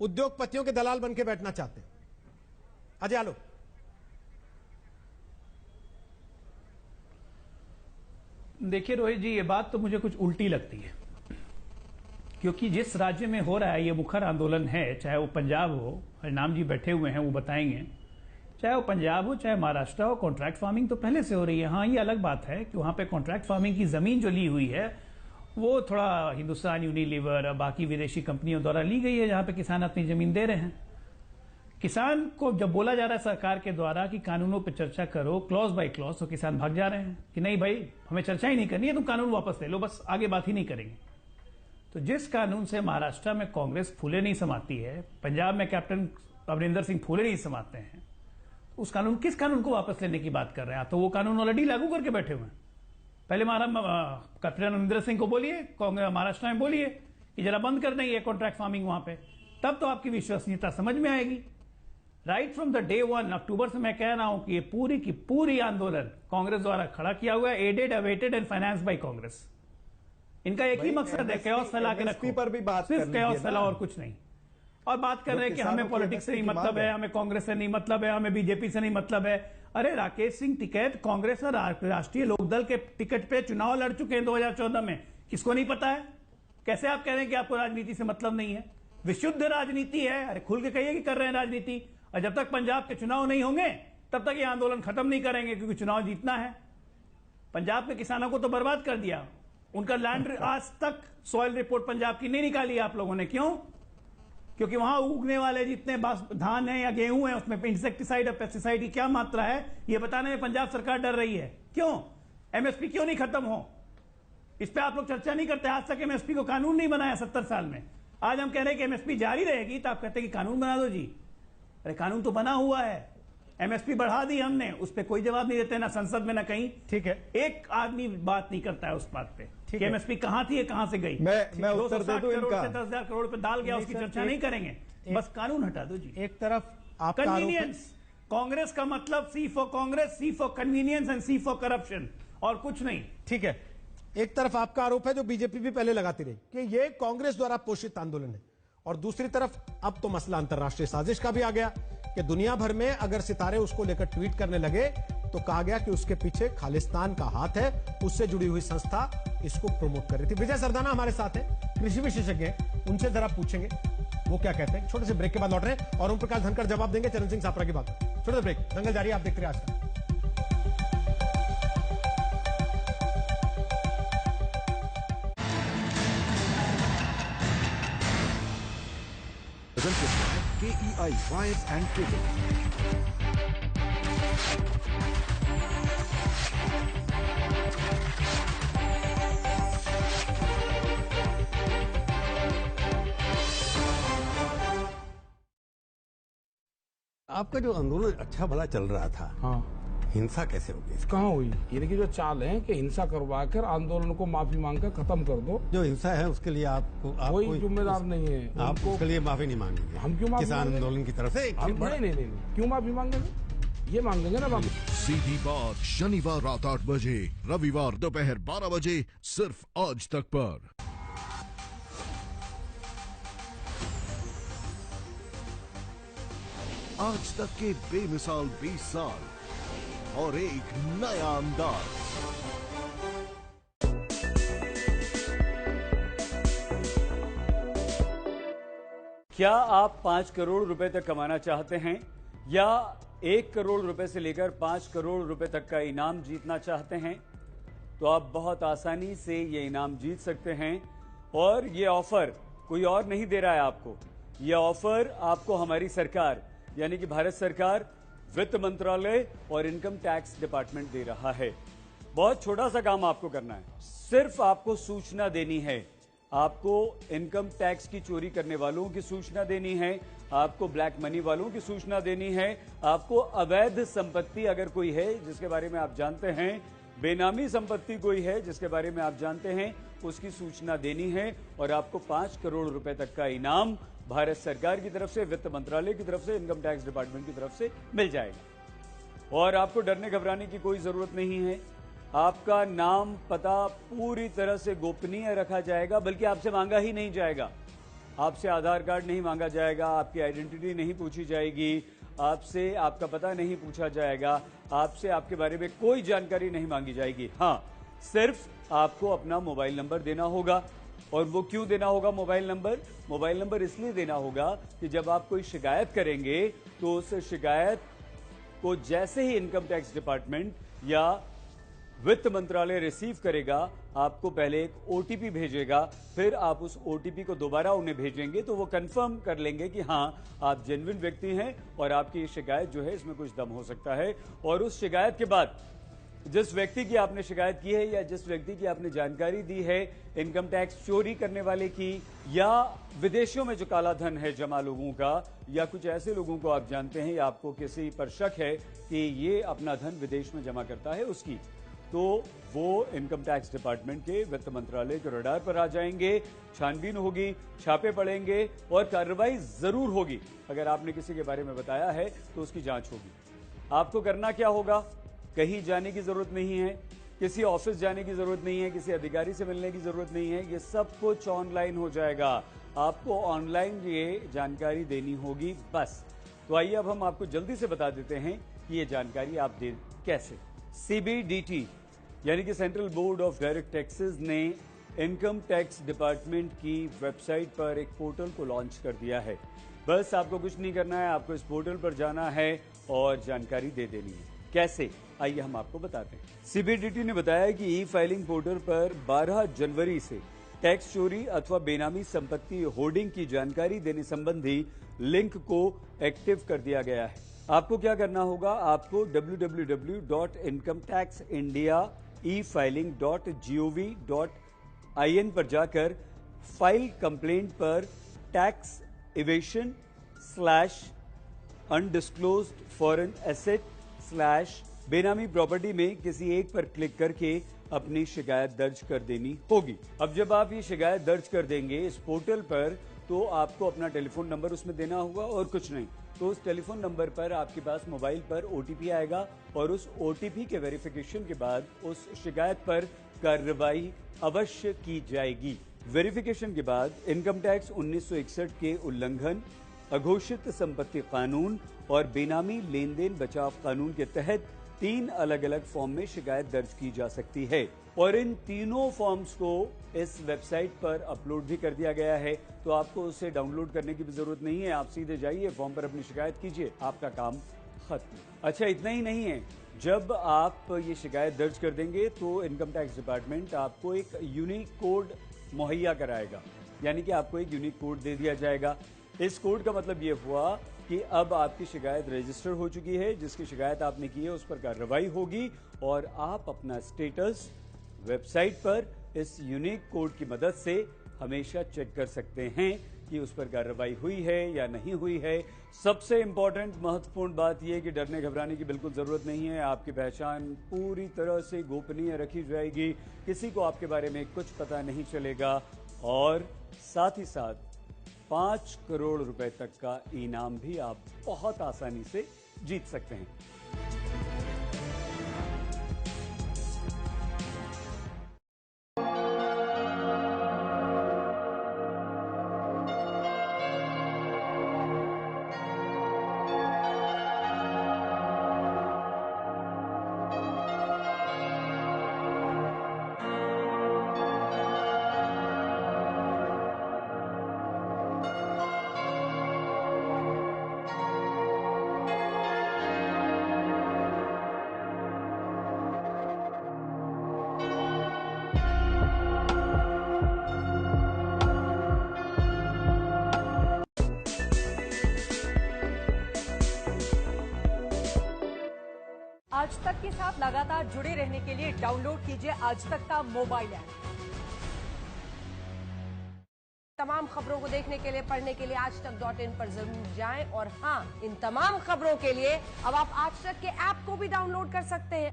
उद्योगपतियों के दलाल बन के बैठना चाहते हैं। अजय आलोक। देखिए रोहित जी, ये बात तो मुझे कुछ उल्टी लगती है, क्योंकि जिस राज्य में हो रहा है ये मुखर आंदोलन है, चाहे वो पंजाब हो, हरिनाम जी बैठे हुए हैं वो बताएंगे, चाहे वो पंजाब हो चाहे महाराष्ट्र हो, कॉन्ट्रैक्ट फार्मिंग तो पहले से हो रही है। हाँ, ये अलग बात है कि वहां पे कॉन्ट्रैक्ट फार्मिंग की जमीन जो ली हुई है वो थोड़ा हिंदुस्तान यूनिलीवर और बाकी विदेशी कंपनियों द्वारा ली गई है, जहां पे किसान अपनी जमीन दे रहे हैं। किसान को जब बोला जा रहा है सरकार के द्वारा कि कानूनों पर चर्चा करो क्लॉज बाय क्लॉज, तो किसान भाग जा रहे हैं कि नहीं भाई, हमें चर्चा ही नहीं करनी है, तुम कानून वापस ले लो, बस आगे बात ही नहीं करेंगे। तो जिस कानून से महाराष्ट्र में कांग्रेस फूले नहीं समाती है, पंजाब में कैप्टन अमरिंदर सिंह फूले नहीं समाते हैं, तो उस कानून, किस कानून को वापस लेने की बात कर रहे हैं आप? तो वो कानून ऑलरेडी लागू करके बैठे हुए हैं। पहले कैप्टन अमरिंदर सिंह को बोलिए, कांग्रेस महाराष्ट्र में बोलिए कि जरा बंद कर दें ये कॉन्ट्रैक्ट फार्मिंग वहां पे, तब तो आपकी विश्वसनीयता समझ में आएगी। राइट फ्रॉम द डे 1 अक्टूबर से मैं कह रहा हूं कि ये पूरी की पूरी आंदोलन कांग्रेस द्वारा खड़ा किया हुआ है, aided, abetted and finance by Congress. इनका एक ही मकसद है, कैओस फैला के रखो, पर भी बात सिर्फ कैओस फैला और कुछ नहीं। और बात कर रहे हैं कि हमें पॉलिटिक्स से नहीं मतलब है, हमें कांग्रेस से नहीं मतलब है, हमें बीजेपी से नहीं मतलब है। अरे राकेश सिंह टिकैत कांग्रेस और राष्ट्रीय लोकदल के टिकट पे चुनाव लड़ चुके हैं 2014 में, किसको नहीं पता है? कैसे आप कह रहे हैं कि आपको राजनीति से मतलब नहीं है? विशुद्ध राजनीति है। अरे खुल के कहिए कि कर रहे हैं राजनीति, और जब तक पंजाब के चुनाव नहीं होंगे तब तक ये आंदोलन खत्म नहीं करेंगे, क्योंकि चुनाव जीतना है। पंजाब के किसानों को तो बर्बाद कर दिया, उनका लैंड आज तक सॉइल रिपोर्ट पंजाब की नहीं निकाली आप लोगों ने। क्यों? क्योंकि वहां उगने वाले जितने धान है या गेहूं है उसमें इंसेक्टिसाइड और पेस्टिसाइड की क्या मात्रा है ये बताने में पंजाब सरकार डर रही है। क्यों? एमएसपी क्यों नहीं खत्म हो, इस पे आप लोग चर्चा नहीं करते। आज तक एमएसपी को कानून नहीं बनाया 70 साल में। आज हम कह रहे हैं कि एमएसपी जारी रहेगी, तो आप कहते हैं कि कानून बना दो जी। अरे कानून तो बना हुआ है, एमएसपी बढ़ा दी हमने, उस पर कोई जवाब नहीं देते, ना संसद में ना कहीं। ठीक है, एक आदमी बात नहीं करता है उस बात पे कि एमएसपी कहां थी, कहां से गई। मैं उत्तर दे दूं इनका। 10,000 करोड़ पे डाल गया, उसकी चर्चा नहीं करेंगे, बस कानून हटा दो जी। एक तरफ आप कन्वीनियंस, कांग्रेस का मतलब C for Congress, C for convenience and C for corruption, और कुछ नहीं। ठीक है, एक तरफ आपका आरोप है जो बीजेपी भी पहले लगाती रही कि ये कांग्रेस द्वारा पोषित आंदोलन है, और दूसरी तरफ अब तो मसला अंतर्राष्ट्रीय साजिश का भी आ गया कि दुनिया भर में अगर सितारे उसको लेकर ट्वीट करने लगे तो कहा गया कि उसके पीछे खालिस्तान का हाथ है, उससे जुड़ी हुई संस्था इसको प्रमोट कर रही थी। विजय सरदाना हमारे साथ है, कृषि विशेषज्ञ, उनसे जरा पूछेंगे वो क्या कहते हैं। छोटे से ब्रेक के बाद लौट रहे हैं और ओम प्रकाश धनखड़ जवाब देंगे चरण सिंह सापरा की बात। छोटे से ब्रेक, दंगल जारी, आप देखते रहिए आज तक। KEI Wires and Cables. आपका जो आंदोलन अच्छा भला चल रहा था, हाँ, हिंसा कैसे होगी? कहाँ हुई? ये देखिए जो चाल है कि हिंसा करवा कर आंदोलन को माफी मांग कर खत्म कर दो। जो हिंसा है उसके लिए आपको कोई जिम्मेदार नहीं है। आप उसके लिए माफी नहीं मांगेंगे? हम क्यों माफी किसान आंदोलन की तरफ से? नहीं, क्यों माफी मांगेंगे? ये मांगेंगे ना माफी। सीधी बात शनिवार रात 8 बजे, रविवार दोपहर 12 बजे, सिर्फ आज तक पर। आज तक के बेमिसाल 20 साल और एक नया अंदाज। क्या आप 5 करोड़ रुपए तक कमाना चाहते हैं या 1 करोड़ रुपए से लेकर 5 करोड़ रुपए तक का इनाम जीतना चाहते हैं? तो आप बहुत आसानी से ये इनाम जीत सकते हैं। और ये ऑफर कोई और नहीं दे रहा है आपको, ये ऑफर आपको हमारी सरकार यानी कि भारत सरकार, वित्त मंत्रालय और इनकम टैक्स डिपार्टमेंट दे रहा है। बहुत छोटा सा काम आपको करना है, सिर्फ आपको सूचना देनी है। आपको इनकम टैक्स की चोरी करने वालों की सूचना देनी है, आपको ब्लैक मनी वालों की सूचना देनी है, आपको अवैध संपत्ति अगर कोई है जिसके बारे में आप जानते हैं, बेनामी संपत्ति कोई है जिसके बारे में आप जानते हैं, उसकी सूचना देनी है। और आपको 5 करोड़ रुपए तक का इनाम भारत सरकार की तरफ से, वित्त मंत्रालय की तरफ से, इनकम टैक्स डिपार्टमेंट की तरफ से मिल जाएगा। और आपको डरने घबराने की कोई जरूरत नहीं है। आपका नाम पता पूरी तरह से गोपनीय रखा जाएगा, बल्कि आपसे मांगा ही नहीं जाएगा। आपसे आधार कार्ड नहीं मांगा जाएगा, आपकी आइडेंटिटी नहीं पूछी जाएगी, आपसे आपका पता नहीं पूछा जाएगा, आपसे आपके बारे में कोई जानकारी नहीं मांगी जाएगी। हाँ, सिर्फ आपको अपना मोबाइल नंबर देना होगा। और वो क्यों देना होगा मोबाइल नंबर? मोबाइल नंबर इसलिए देना होगा कि जब आप कोई शिकायत करेंगे तो उस शिकायत को जैसे ही इनकम टैक्स डिपार्टमेंट या वित्त मंत्रालय रिसीव करेगा, आपको पहले एक ओटीपी भेजेगा, फिर आप उस ओटीपी को दोबारा उन्हें भेजेंगे तो वो कंफर्म कर लेंगे कि हाँ, आप जेन्युइन व्यक्ति हैं और आपकी शिकायत जो है इसमें कुछ दम हो सकता है। और उस शिकायत के बाद जिस व्यक्ति की आपने शिकायत की है या जिस व्यक्ति की आपने जानकारी दी है इनकम टैक्स चोरी करने वाले की, या विदेशों में जो काला धन है जमा लोगों का, या कुछ ऐसे लोगों को आप जानते हैं या आपको किसी पर शक है कि ये अपना धन विदेश में जमा करता है उसकी, तो वो इनकम टैक्स डिपार्टमेंट के, वित्त मंत्रालय के रडार पर आ जाएंगे, छानबीन होगी, छापे पड़ेंगे और कार्रवाई जरूर होगी। अगर आपने किसी के बारे में बताया है तो उसकी जांच होगी। आपको करना क्या होगा? कहीं जाने की जरूरत नहीं है, किसी ऑफिस जाने की जरूरत नहीं है, किसी अधिकारी से मिलने की जरूरत नहीं है, ये सब कुछ ऑनलाइन हो जाएगा। आपको ऑनलाइन ये जानकारी देनी होगी बस। तो आइए अब हम आपको जल्दी से बता देते हैं कि ये जानकारी आप दें कैसे। CBDT यानी कि central board of direct taxes ने इनकम टैक्स डिपार्टमेंट की वेबसाइट पर एक पोर्टल को लॉन्च कर दिया है। बस आपको कुछ नहीं करना है, आपको इस पोर्टल पर जाना है और जानकारी दे देनी है। कैसे? आइए हम आपको बताते हैं। CBDT ने बताया कि ई फाइलिंग पोर्टल पर 12 जनवरी से टैक्स चोरी अथवा बेनामी संपत्ति होर्डिंग की जानकारी देने संबंधी लिंक को एक्टिव कर दिया गया है। आपको क्या करना होगा? आपको www.incometaxindia.efiling.gov.in पर जाकर फाइल कंप्लेंट पर tax evasion /undisclosed foreign asset बेनामी प्रॉपर्टी में किसी एक पर क्लिक करके अपनी शिकायत दर्ज कर देनी होगी। अब जब आप ये शिकायत दर्ज कर देंगे इस पोर्टल पर, तो आपको अपना टेलीफोन नंबर उसमें देना होगा और कुछ नहीं। तो उस टेलीफोन नंबर पर आपके पास मोबाइल पर ओटीपी आएगा और उस ओटीपी के वेरिफिकेशन के बाद उस शिकायत पर कार्रवाई अवश्य की जाएगी। वेरिफिकेशन के बाद इनकम टैक्स 1961 के उल्लंघन, अघोषित संपत्ति कानून और बेनामी लेन देन बचाव कानून के तहत 3 अलग अलग फॉर्म में शिकायत दर्ज की जा सकती है। और इन तीनों फॉर्म्स को इस वेबसाइट पर अपलोड भी कर दिया गया है, तो आपको उसे डाउनलोड करने की भी जरूरत नहीं है। आप सीधे जाइए, फॉर्म पर अपनी शिकायत कीजिए, आपका काम खत्म। अच्छा, इतना ही नहीं है, जब आप ये शिकायत दर्ज कर देंगे तो इनकम टैक्स डिपार्टमेंट आपको एक यूनिक कोड मुहैया कराएगा, यानी कि आपको एक यूनिक कोड दे दिया जाएगा। इस कोड का मतलब ये हुआ कि अब आपकी शिकायत रजिस्टर हो चुकी है, जिसकी शिकायत आपने की है उस पर कार्रवाई होगी और आप अपना स्टेटस वेबसाइट पर इस यूनिक कोड की मदद से हमेशा चेक कर सकते हैं कि उस पर कार्रवाई हुई है या नहीं हुई है। सबसे इंपॉर्टेंट महत्वपूर्ण बात यह है कि डरने घबराने की बिल्कुल जरूरत नहीं है। आपकी पहचान पूरी तरह से गोपनीय रखी जाएगी, किसी को आपके बारे में कुछ पता नहीं चलेगा और साथ ही साथ 5 करोड़ रुपए तक का इनाम भी आप बहुत आसानी से जीत सकते हैं। आज तक के साथ लगातार जुड़े रहने के लिए डाउनलोड कीजिए आज तक का मोबाइल ऐप। तमाम खबरों को देखने के लिए, पढ़ने के लिए आज तक.in पर जरूर जाएं और हां, इन तमाम खबरों के लिए अब आप आज तक के ऐप को भी डाउनलोड कर सकते हैं।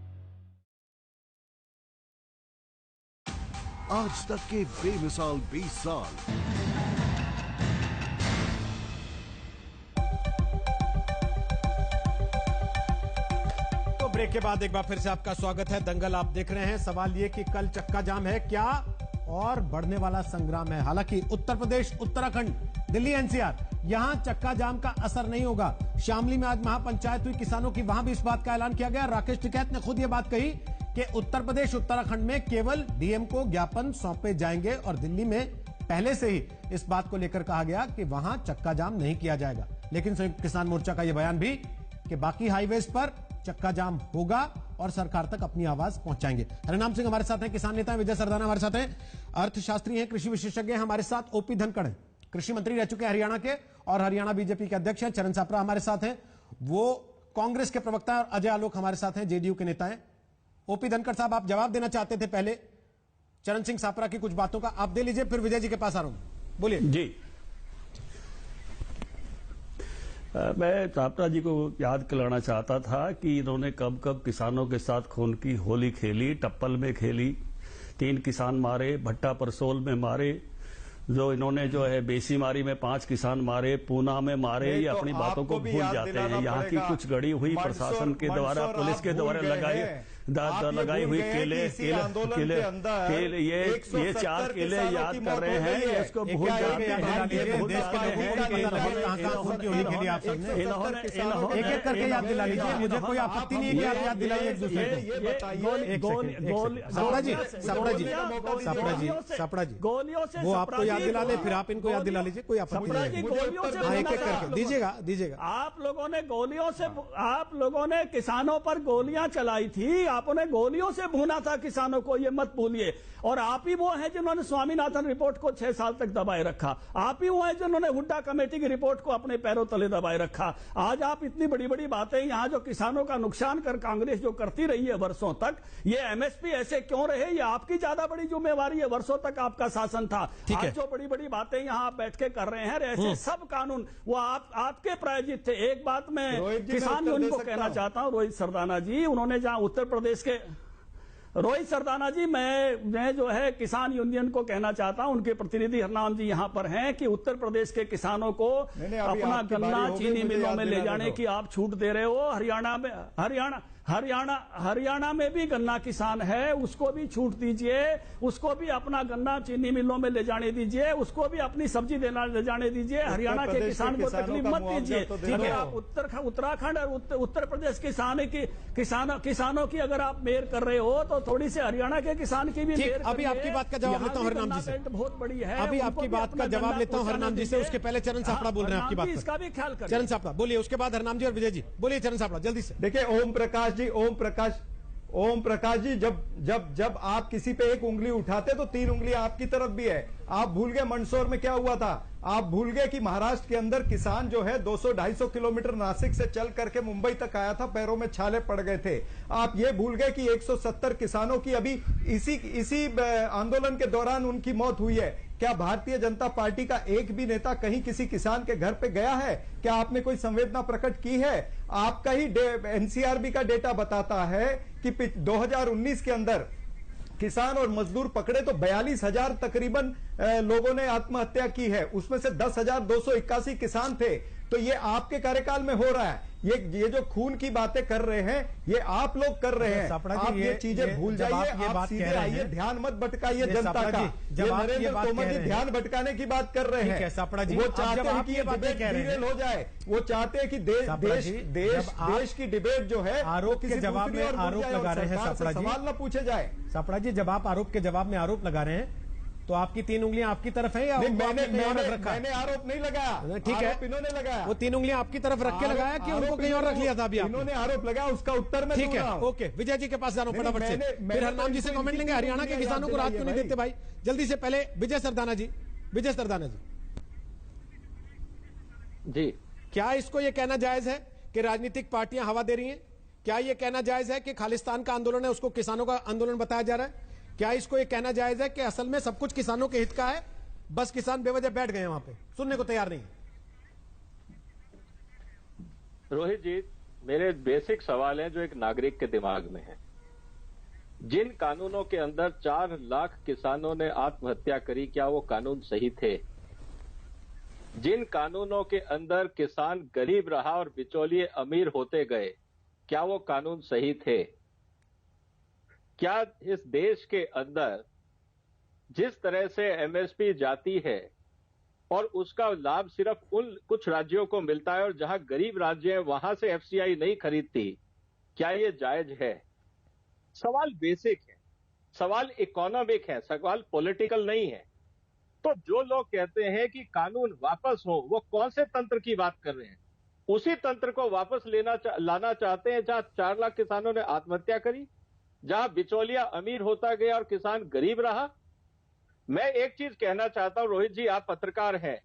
आज तक के बेमिसाल 20 साल। ब्रेक के बाद एक बार फिर से आपका स्वागत है। दंगल आप देख रहे हैं। सवाल ये कि कल चक्का जाम है क्या और बढ़ने वाला संग्राम है। हालांकि उत्तर प्रदेश, उत्तराखंड, दिल्ली, एनसीआर, यहां चक्का जाम का असर नहीं होगा। शामली में आज महापंचायत हुई किसानों की, वहां भी इस बात का ऐलान किया गया। राकेश टिकैत ने खुद ये बात कही कि उत्तर प्रदेश, उत्तराखंड में केवल डीएम को ज्ञापन सौंपे जाएंगे और दिल्ली में पहले से ही इस बात को लेकर कहा गया कि वहां चक्का जाम नहीं किया जाएगा। लेकिन संयुक्त किसान मोर्चा का यह बयान भी कि बाकी हाईवेज पर चक्का जाम होगा और सरकार तक अपनी आवाज पहुंचाएंगे। हरिनाम सिंह हमारे साथ हैं, किसान नेता हैं। विजय सरदाना हमारे साथ हैं, अर्थशास्त्री हैं, कृषि विशेषज्ञ हैं। हमारे साथ ओपी धनखड़ हैं, कृषि मंत्री रह चुके हैं हरियाणा के और हरियाणा बीजेपी के अध्यक्ष हैं। चरण सापरा हमारे साथ हैं, वो कांग्रेस के प्रवक्ता हैं। और अजय आलोक हमारे साथ हैं, जेडीयू के नेता हैं। ओपी धनखड़ साहब, आप जवाब देना चाहते थे पहले चरण सिंह सापरा की कुछ बातों का, आप दे लीजिए, फिर विजय जी के पास आ रहा हूं। बोलिए जी। मैं सापरा जी को याद दिलाना चाहता था कि इन्होंने कब कब किसानों के साथ खून की होली खेली। टप्पल में खेली, 3 किसान मारे, भट्टा परसोल में मारे, जो इन्होंने जो है बेसीमारी में 5 किसान मारे, पूना में मारे। ये अपनी बातों को भूल जाते हैं। यहाँ की कुछ गड़ी हुई प्रशासन के द्वारा, पुलिस के द्वारा लगाई हुई केले ये 4 केले याद कर रहे हैं, इसको भूल जाते हैं। एक एक करके याद दिला लीजिए, मुझे कोई आपत्ति नहीं है कि आप याद दिलाइए एक दूसरे को। सापड़ा जी, वो आपको याद दिला ले, फिर आप इनको याद दिला लीजिए, कोई आपत्ति नहीं है। एक एक करके दीजिएगा। आप लोगों ने किसानों पर गोलियां चलाई थी, आपने गोलियों से भूना था किसानों को, ये मत भूलिए। और आप ही वो हैं जिन्होंने स्वामीनाथन रिपोर्ट को 6 साल तक दबाए रखा। आप ही वो हैं जिन्होंने हुड्डा कमेटी की रिपोर्ट को अपने पैरों तले दबाए रखा। आज आप इतनी बड़ी बड़ी बातें यहाँ जो किसानों का नुकसान कर कांग्रेस जो करती रही है वर्षों तक, ये एमएसपी ऐसे क्यों रहे, ये आपकी ज्यादा बड़ी जिम्मेवारी है। वर्षों तक आपका शासन था। आज जो बड़ी बड़ी बातें यहाँ आप बैठ के कर रहे हैं, ऐसे सब कानून वो आपके प्रायोजित थे। एक बात मैं किसान यूनियन को कहना चाहता हूँ, रोहित सरदाना जी, उन्होंने जहां उत्तर प्रदेश के रोहित सरदाना जी, मैं जो है किसान यूनियन को कहना चाहता हूं, उनके प्रतिनिधि हरनाम जी यहां पर हैं, कि उत्तर प्रदेश के किसानों को अपना गन्ना चीनी मिलों में ले जाने की आप छूट दे रहे हो। हरियाणा में भी गन्ना किसान है, उसको भी छूट दीजिए, उसको भी अपना गन्ना चीनी मिलों में ले जाने दीजिए, उसको भी अपनी सब्जी ले जाने दीजिए। हरियाणा के किसान को तकलीफ मत दीजिए। अगर आप उत्तराखंड और उत्तर प्रदेश किसानों की अगर आप मेयर कर रहे हो, तो थोड़ी सी हरियाणा के किसान की भी मेयर। अभी आपकी बात का जवाब लेता हूँ हरनाम जी से, बहुत बड़ी है। अभी आपकी बात का जवाब लेता हूँ हरनाम जी से, उसके पहले चरण सापड़ा बोल रहे हैं आपकी बात, इसका भी ख्याल करें। चरण सापड़ा बोलिए, उसके बाद हरनाम जी और विजय जी। बोलिए चरण सापड़ा, जल्दी से। देखिए ओम प्रकाश जी, जब आप किसी पे एक उंगली उठाते तो 3 उंगलियां आपकी तरफ भी है। आप भूल गए मंदसौर में क्या हुआ था? आप भूल गए कि महाराष्ट्र के अंदर किसान जो है 200-250 किलोमीटर नासिक से चल करके मुंबई तक आया था, पैरों में छाले पड़ गए थे। आप ये भूल गए कि 170 किसानों की अभी इसी आंदोलन के दौरान उनकी मौत हुई है। क्या भारतीय जनता पार्टी का एक भी नेता कहीं किसी किसान के घर पे गया है? क्या आपने कोई संवेदना प्रकट की है? आपका ही एनसीआरबी का डेटा बताता है कि 2019 के अंदर किसान और मजदूर पकड़े तो 42,000 तकरीबन लोगों ने आत्महत्या की है, उसमें से 10,281 किसान थे। तो ये आपके कार्यकाल में हो रहा है। ये जो खून की बातें कर रहे हैं ये आप लोग कर रहे हैं। आप ये चीजें भूल जाइए, आप सीधे आइए, ध्यान मत भटकाइए जनता का। ये नरेंद्र तोमर जी ध्यान भटकाने की बात कर रहे हैं। वो चाहते हैं कि ये डिबेट वायरल हो जाए, वो चाहते हैं कि देश की डिबेट जो है आरोप के जवाब में आरोप लगा रहे हैं सापड़ा जी, सवाल न पूछे जाए। सापड़ा जी, जब आप आरोप के जवाब में आरोप लगा रहे हैं तो आपकी 3 उंगलियां आपकी तरफ है या मैंने आरोप नहीं लगाया, ठीक है, इन्होंने लगाया। वो 3 उंगलियां आपकी तरफ रख के लगाया कि उनको कहीं और रख लिया था? अभी इन्होंने आरोप लगाया, उसका उत्तर में ठीक है। ओके, विजय जी के पास जा रहा हूं फटाफट से, फिर हरनाम जी से कमेंट लेंगे। हरियाणा के किसानों को राहत क्यों नहीं देते भाई? जल्दी से पहले विजय सरदाना जी। विजय सरदाना जी, क्या इसको ये कहना जायज है कि राजनीतिक पार्टियां हवा दे रही हैं? क्या ये कहना जायज है कि खालिस्तान का आंदोलन है उसको किसानों का आंदोलन बताया जा रहा है? क्या इसको ये कहना जायज है कि असल में सब कुछ किसानों के हित का है, बस किसान बेवजह बैठ गए वहां पे, सुनने को तैयार नहीं? रोहित जी, मेरे बेसिक सवाल हैं जो एक नागरिक के दिमाग में है। जिन कानूनों के अंदर 4 लाख किसानों ने आत्महत्या करी, क्या वो कानून सही थे? जिन कानूनों के अंदर किसान गरीब रहा और बिचौलिए अमीर होते गए, क्या वो कानून सही थे? क्या इस देश के अंदर जिस तरह से एमएसपी जाती है और उसका लाभ सिर्फ उन कुछ राज्यों को मिलता है और जहां गरीब राज्य है वहां से एफसीआई नहीं खरीदती, क्या ये जायज है? सवाल बेसिक है, सवाल इकोनॉमिक है, सवाल पॉलिटिकल नहीं है। तो जो लोग कहते हैं कि कानून वापस हो, वो कौन से तंत्र की बात कर रहे हैं? उसी तंत्र को वापस लाना चाहते हैं जहां 4 लाख किसानों ने आत्महत्या करी, जहां बिचौलिया अमीर होता गया और किसान गरीब रहा। मैं एक चीज कहना चाहता हूं रोहित जी, आप पत्रकार हैं,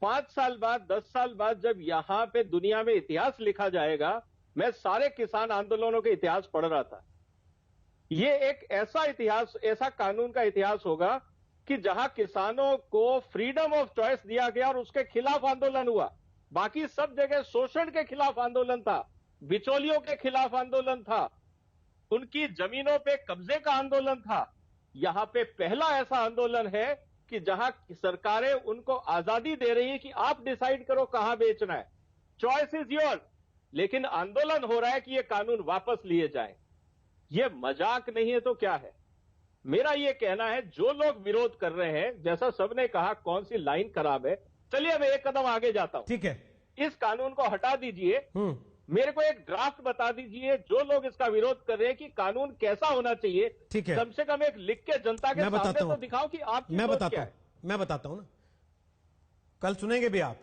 5 साल बाद 10 साल बाद जब यहां पे दुनिया में इतिहास लिखा जाएगा, मैं सारे किसान आंदोलनों के इतिहास पढ़ रहा था। ये एक ऐसा इतिहास, ऐसा कानून का इतिहास होगा कि जहां किसानों को फ्रीडम ऑफ चॉइस दिया गया और उसके खिलाफ आंदोलन हुआ। बाकी सब जगह शोषण के खिलाफ आंदोलन था, बिचौलियों के खिलाफ आंदोलन था, उनकी जमीनों पे कब्जे का आंदोलन था। यहां पे पहला ऐसा आंदोलन है कि जहां सरकारें उनको आजादी दे रही है कि आप डिसाइड करो कहां बेचना है, चॉइस इज योर। लेकिन आंदोलन हो रहा है कि ये कानून वापस लिए जाए। ये मजाक नहीं है तो क्या है? मेरा ये कहना है, जो लोग विरोध कर रहे हैं, जैसा सबने कहा कौन सी लाइन खराब है, चलिए मैं एक कदम आगे जाता हूं। ठीक है, इस कानून को हटा दीजिए, मेरे को एक ड्राफ्ट बता दीजिए। जो लोग इसका विरोध कर रहे हैं कि कानून कैसा होना चाहिए, ठीक है, कम से कम एक लिख के जनता के सामने तो दिखाओ कि आप मैं बताता हूं ना, कल सुनेंगे भी आप,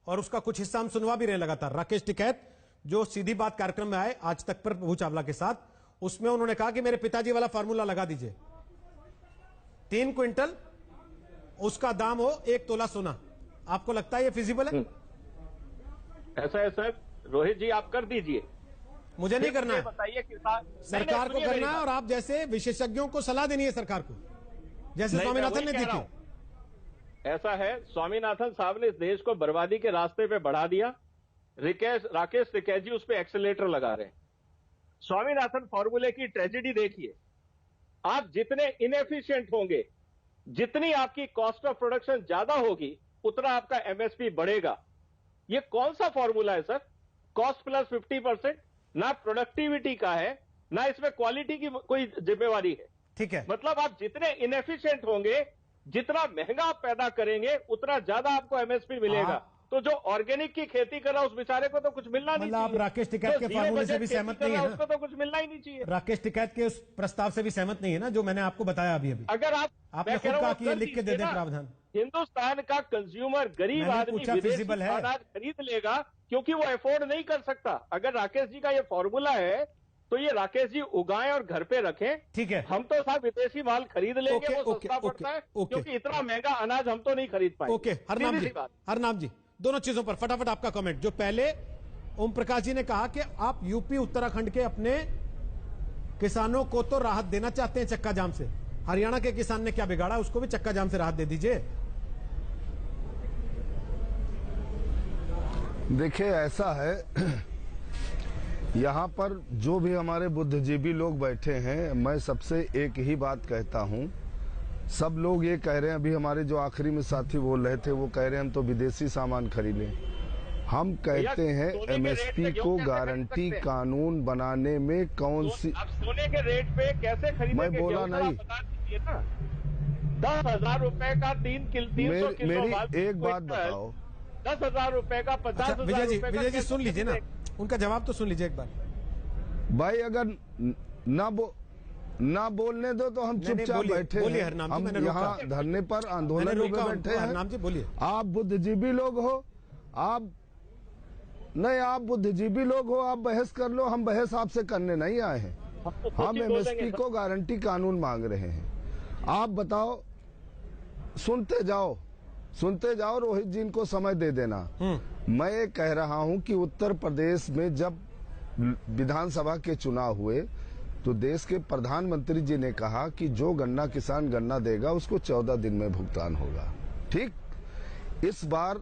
और उसका कुछ हिस्सा हम सुनवा भी रहे लगातार। राकेश टिकैत जो सीधी बात कार्यक्रम में आए आज तक पर प्रभु चावला के साथ, उसमें उन्होंने कहा कि मेरे पिताजी वाला फार्मूला लगा दीजिए, 3 क्विंटल उसका दाम हो 1 तोला सोना। आपको लगता है ये फिजिबल है? ऐसा है सर, रोहित जी आप कर दीजिए, मुझे नहीं करना है, बताइए कि सरकार को करना है, और आप जैसे विशेषज्ञों को सलाह देनी है सरकार को, जैसे स्वामीनाथन ने दी थी। ऐसा है, स्वामीनाथन साहब ने इस देश को बर्बादी के रास्ते पे बढ़ा दिया। राकेश टिकैत जी उस पर एक्सीलेटर लगा रहे हैं। स्वामीनाथन फॉर्मूले की ट्रेजेडी देखिए, आप जितने इनएफिशिएंट होंगे, जितनी आपकी कॉस्ट ऑफ प्रोडक्शन ज्यादा होगी, उतना आपका एमएसपी बढ़ेगा। ये कौन सा फॉर्मूला है सर? कॉस्ट प्लस 50%, ना प्रोडक्टिविटी का है, ना इसमें क्वालिटी की कोई जिम्मेवारी है। ठीक है, मतलब आप जितने इनएफिशिएंट होंगे, जितना महंगा आप पैदा करेंगे, उतना ज्यादा आपको एमएसपी मिलेगा। तो जो ऑर्गेनिक की खेती कर रहा है उस बेचारे को तो कुछ मिलना नहीं चाहिए। आप राकेश टिकैत के फार्मूले से भी सहमत नहीं है ना? उसको तो कुछ मिलना ही नहीं चाहिए। राकेश टिकैत के उस प्रस्ताव से भी सहमत नहीं है ना, जो मैंने आपको बताया अभी? अगर आपने खुद कहा कि ये लिख के दे दे प्रावधान। हिंदुस्तान का कंज्यूमर, गरीब आदमी फिजिबल है, अनाज खरीद लेगा क्योंकि वो अफोर्ड नहीं कर सकता। अगर राकेश जी का ये फॉर्मूला है तो ये राकेश जी उगाएं और घर पे रखें। ठीक है, हम तो साहब विदेशी माल खरीद लेंगे, वो सस्ता पड़ता है, क्योंकि इतना महंगा अनाज हम तो नहीं खरीद पाएंगे। ओके, हरनाम जी दोनों चीजों पर फटाफट आपका कमेंट। जो पहले ओम प्रकाश जी ने कहा कि आप यूपी उत्तराखंड के अपने किसानों को तो राहत देना चाहते हैं चक्का जाम से, हरियाणा के किसान ने क्या बिगाड़ा, उसको भी चक्का जाम से राहत दे दीजिए। देखिए ऐसा है, यहाँ पर जो भी हमारे बुद्धिजीवी लोग बैठे हैं, मैं सबसे एक ही बात कहता हूँ। सब लोग ये कह रहे हैं, अभी हमारे जो आखिरी में साथी बोल रहे थे वो कह रहे हैं हम तो विदेशी सामान खरीदें। हम कहते हैं एमएसपी को गारंटी कानून बनाने में कौन सी, सोने के रेट पे कैसे खरीदेंगे? मैं बोला नहीं, 10,000 रुपए का 300 किलो मेरी एक बात बताओ, 10,000 रुपए का 50,000 विजय जी सुन लीजिए ना, उनका जवाब तो सुन लीजिए एक बार। भाई अगर ना बोलने दो तो हम चुपचाप बैठे हैं। हम यहाँ धरने पर आंदोलन में बैठे हैं। आप बुद्धिजीवी लोग हो, आप बुद्धिजीवी लोग हो, आप बहस कर लो, हम बहस आपसे करने नहीं आए हैं। हम एमएसपी को गारंटी कानून मांग रहे हैं। आप बताओ, सुनते जाओ, रोहित जी इनको समय दे देना। मैं ये कह रहा हूं कि उत्तर प्रदेश में जब विधानसभा के चुनाव हुए तो देश के प्रधानमंत्री जी ने कहा कि जो गन्ना किसान गन्ना देगा उसको 14 दिन में भुगतान होगा। ठीक, इस बार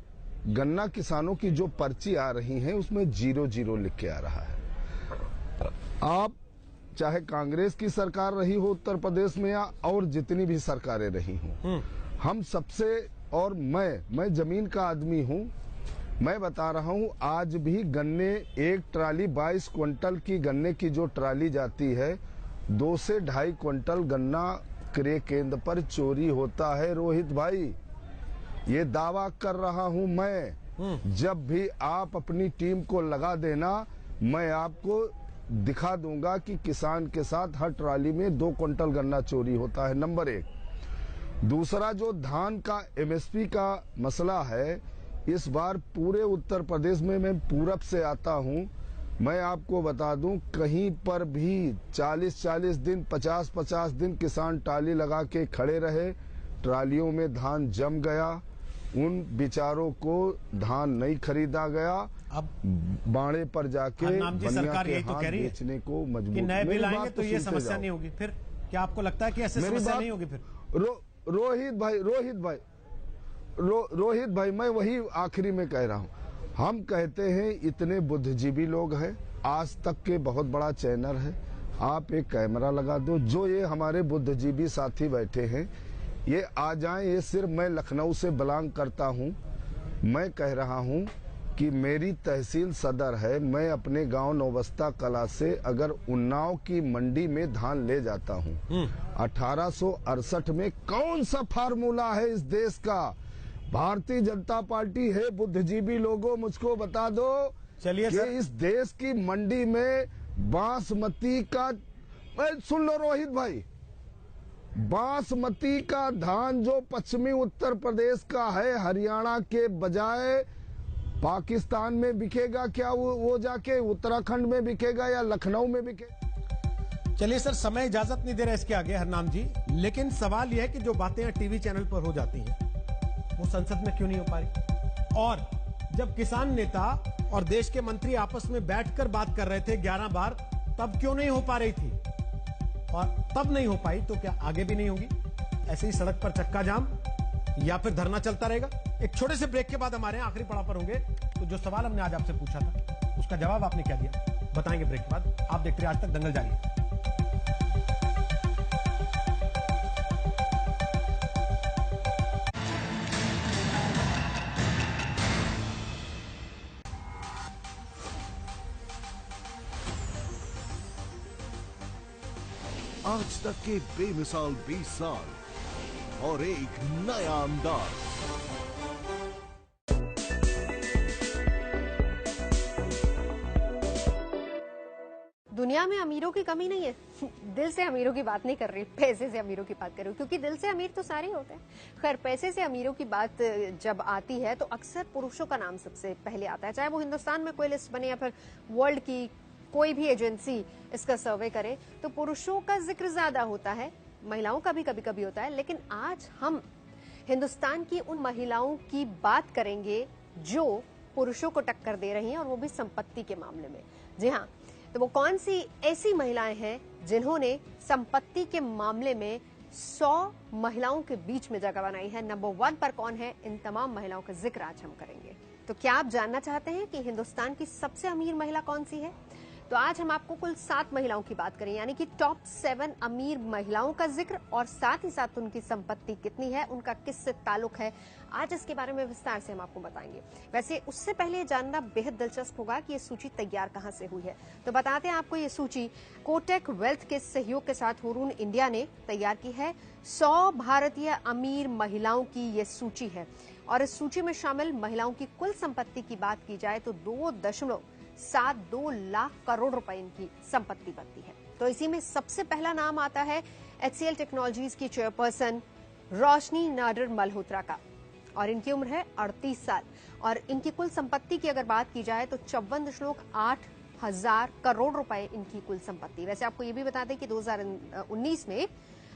गन्ना किसानों की जो पर्ची आ रही है उसमें 0-0 लिख के आ रहा है। आप चाहे कांग्रेस की सरकार रही हो उत्तर प्रदेश में या और जितनी भी सरकारें रही हों, हम सबसे, और मैं जमीन का आदमी हूं, मैं बता रहा हूं, आज भी गन्ने एक ट्राली 22 क्विंटल की गन्ने की जो ट्राली जाती है, 2 से 2.5 क्विंटल गन्ना क्रय केंद्र पर चोरी होता है। रोहित भाई, ये दावा कर रहा हूं मैं। जब भी आप अपनी टीम को लगा देना, मैं आपको दिखा दूंगा कि किसान के साथ हर ट्राली में 2 क्विंटल गन्ना चोरी होता है। नंबर 1। दूसरा, जो धान का एमएसपी का मसला है, इस बार पूरे उत्तर प्रदेश में, मैं पूरब से आता हूं, मैं आपको बता दूं, कहीं पर भी 40-40 दिन 50-50 दिन किसान टाली लगा के खड़े रहे, ट्रालियों में धान जम गया, उन बेचारों को धान नहीं खरीदा गया। अब बाड़े पर जाके सरकार यही तो कह रही है बेचने को मजबूर। कि नए बिल आएंगे तो ये समस्या नहीं होगी। फिर क्या आपको लगता है कि ऐसे समस्या नहीं होगी? फिर रोहित भाई मैं वही आखिरी में कह रहा हूँ, हम कहते हैं इतने बुद्धिजीवी लोग हैं, आज तक के बहुत बड़ा चैनल है, आप एक कैमरा लगा दो, जो ये हमारे बुद्धिजीवी साथी बैठे हैं ये आ जाएं। ये सिर्फ मैं लखनऊ से बिलोंग करता हूं, मैं कह रहा हूं कि मेरी तहसील सदर है, मैं अपने गांव नौबस्ता कला से अगर उन्नाव की मंडी में धान ले जाता हूं, 1868 में कौन सा फार्मूला है इस देश का? भारतीय जनता पार्टी है। बुद्धिजीवी लोगों मुझको बता दो, चलिए कि इस देश की मंडी में बासमती का, सुन लो रोहित भाई, बासमती का धान जो पश्चिमी उत्तर प्रदेश का है, हरियाणा के बजाय पाकिस्तान में बिकेगा क्या? वो जाके उत्तराखंड में बिकेगा या लखनऊ में बिकेगा? चलिए सर, समय इजाजत नहीं दे रहा इसके आगे हरनाम जी, लेकिन सवाल यह है कि जो बातें टीवी चैनल पर हो जाती हैं वो संसद में क्यों नहीं हो पा रही? और जब किसान नेता और देश के मंत्री आपस में बैठकर बात कर रहे थे 11 बार, तब क्यों नहीं हो पा रही थी? और तब नहीं हो पाई तो क्या आगे भी नहीं होगी? ऐसे ही सड़क पर चक्का जाम या फिर धरना चलता रहेगा? एक छोटे से ब्रेक के बाद हमारे आखिरी पड़ाव पर होंगे। तो जो सवाल हमने आज आपसे पूछा था उसका जवाब आपने क्या दिया, बताएंगे ब्रेक के बाद। आप देखते रहिए आज तक, दंगल जारी है। आज तक के बेमिसाल 20 साल और एक नया अंदाज। दुनिया में अमीरों की कमी नहीं है। दिल से अमीरों की बात नहीं कर रही, पैसे से अमीरों की बात कर रही हूँ, क्योंकि दिल से अमीर तो सारे होते हैं। खैर, पैसे से अमीरों की बात जब आती है तो अक्सर पुरुषों का नाम सबसे पहले आता है, चाहे वो हिंदुस्तान में कोई लिस्ट बने या फिर वर्ल्ड की कोई भी एजेंसी इसका सर्वे करे, तो पुरुषों का जिक्र ज्यादा होता है, महिलाओं का भी कभी कभी होता है। लेकिन आज हम हिंदुस्तान की उन महिलाओं की बात करेंगे जो पुरुषों को टक्कर दे रही हैं, और वो भी संपत्ति के मामले में। जी हाँ, तो वो कौन सी ऐसी महिलाएं हैं जिन्होंने संपत्ति के मामले में 100 महिलाओं के बीच में जगह बनाई है। नंबर 1 पर कौन है, इन तमाम महिलाओं का जिक्र आज हम करेंगे। तो क्या आप जानना चाहते हैं कि हिंदुस्तान की सबसे अमीर महिला कौन सी है? तो आज हम आपको कुल 7 महिलाओं की बात करें, यानी कि टॉप 7 अमीर महिलाओं का जिक्र, और साथ ही साथ उनकी संपत्ति कितनी है, उनका किससे ताल्लुक है, आज इसके बारे में विस्तार से हम आपको बताएंगे। वैसे उससे पहले जानना बेहद दिलचस्प होगा कि ये सूची तैयार कहां से हुई है। तो बताते हैं आपको, ये सूची कोटेक वेल्थ के सहयोग के साथ हुरून इंडिया ने तैयार की है। 100 भारतीय अमीर महिलाओं की ये सूची है, और इस सूची में शामिल महिलाओं की कुल संपत्ति की बात की जाए तो 2.72 लाख करोड़ रुपए इनकी संपत्ति बनती है। तो इसी में सबसे पहला नाम आता है HCL टेक्नोलॉजीज की चेयरपर्सन रोशनी नाडर मल्होत्रा का, और इनकी उम्र है 38 साल, और इनकी कुल संपत्ति की अगर बात की जाए तो 54.8 हजार करोड़ रुपए इनकी कुल संपत्ति। वैसे आपको ये भी बता दें कि 2019 में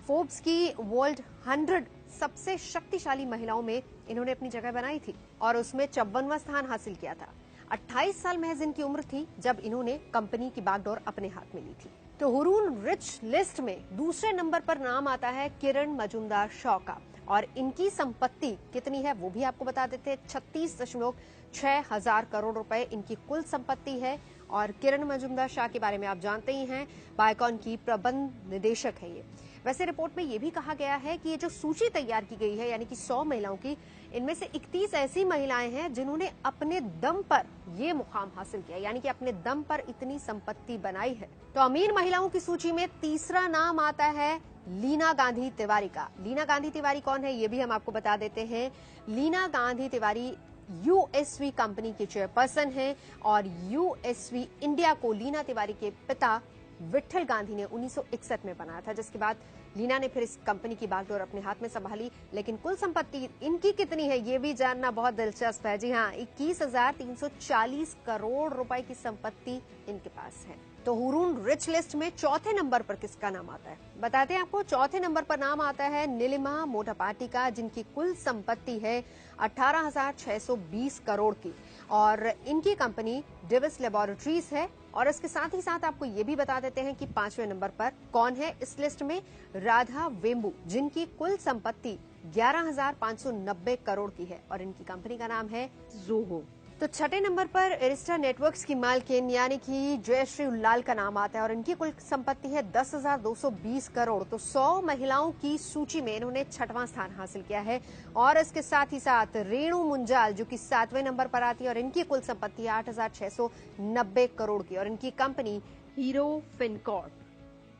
फोर्ब्स की वर्ल्ड 100 सबसे शक्तिशाली महिलाओं में इन्होंने अपनी जगह बनाई थी, और उसमें 54वां स्थान हासिल किया था। 28 साल महज इनकी उम्र थी जब इन्होंने कंपनी की बागडोर अपने हाथ में ली थी। तो हुरून रिच लिस्ट में दूसरे नंबर पर नाम आता है किरण मजूमदार शॉ का, और इनकी संपत्ति कितनी है वो भी आपको बता देते हैं। 36.6 हजार करोड़ रुपए इनकी कुल संपत्ति है, और किरण मजूमदार शाह के बारे में आप जानते ही हैं, बायकॉन की प्रबंध निदेशक है ये। वैसे रिपोर्ट में ये भी कहा गया है कि ये जो सूची तैयार की गई है, यानी कि 100 महिलाओं की, इनमें से 31 ऐसी महिलाएं हैं जिन्होंने अपने दम पर ये मुकाम हासिल किया, यानी कि अपने दम पर इतनी संपत्ति बनाई है। तो अमीर महिलाओं की सूची में तीसरा नाम आता है लीना गांधी तिवारी का। लीना गांधी तिवारी कौन है ये भी हम आपको बता देते हैं। लीना गांधी तिवारी USV कंपनी के चेयरपर्सन हैं, और USV इंडिया को लीना तिवारी के पिता विठल गांधी ने 1961 में बनाया था, जिसके बाद लीना ने फिर इस कंपनी की बागडोर अपने हाथ में संभाली। लेकिन कुल संपत्ति इनकी कितनी है ये भी जानना बहुत दिलचस्प है। जी हाँ, 21,340 करोड़ रुपए की संपत्ति इनके पास है। तो हुरून रिच लिस्ट में चौथे नंबर पर किसका नाम आता है बताते हैं आपको। चौथे नंबर पर नाम आता है नीलिमा मोटापाटी का, जिनकी कुल संपत्ति है 18,620 करोड़ की, और इनकी कंपनी डिविस लेबोरेटरीज है। और इसके साथ ही साथ आपको ये भी बता देते हैं कि 5वें नंबर पर कौन है इस लिस्ट में, राधा वेम्बू, जिनकी कुल संपत्ति 11,590 करोड़ की है, और इनकी कंपनी का नाम है जोहो। तो छठे नंबर पर एरिस्टा नेटवर्क्स की मालकिन यानी कि जयश्री उल्लाल का नाम आता है, और इनकी कुल संपत्ति है 10,220 करोड़। तो 100 महिलाओं की सूची में इन्होंने 6वां स्थान हासिल किया है। और इसके साथ ही साथ रेणु मुंजाल जो कि 7वें नंबर पर आती है, और इनकी कुल संपत्ति है 8,690 करोड़ की, और इनकी कंपनी हीरो फिनकॉर्प।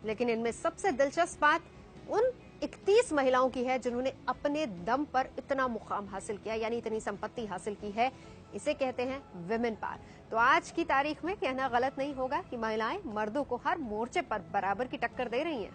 लेकिन इनमें सबसे दिलचस्प बात उन 31 महिलाओं की है जिन्होंने अपने दम पर इतना मुकाम हासिल किया, यानी इतनी संपत्ति हासिल की है। इसे कहते हैं विमेन पावर। तो आज की तारीख में कहना गलत नहीं होगा कि महिलाएं मर्दों को हर मोर्चे पर बराबर की टक्कर दे रही हैं।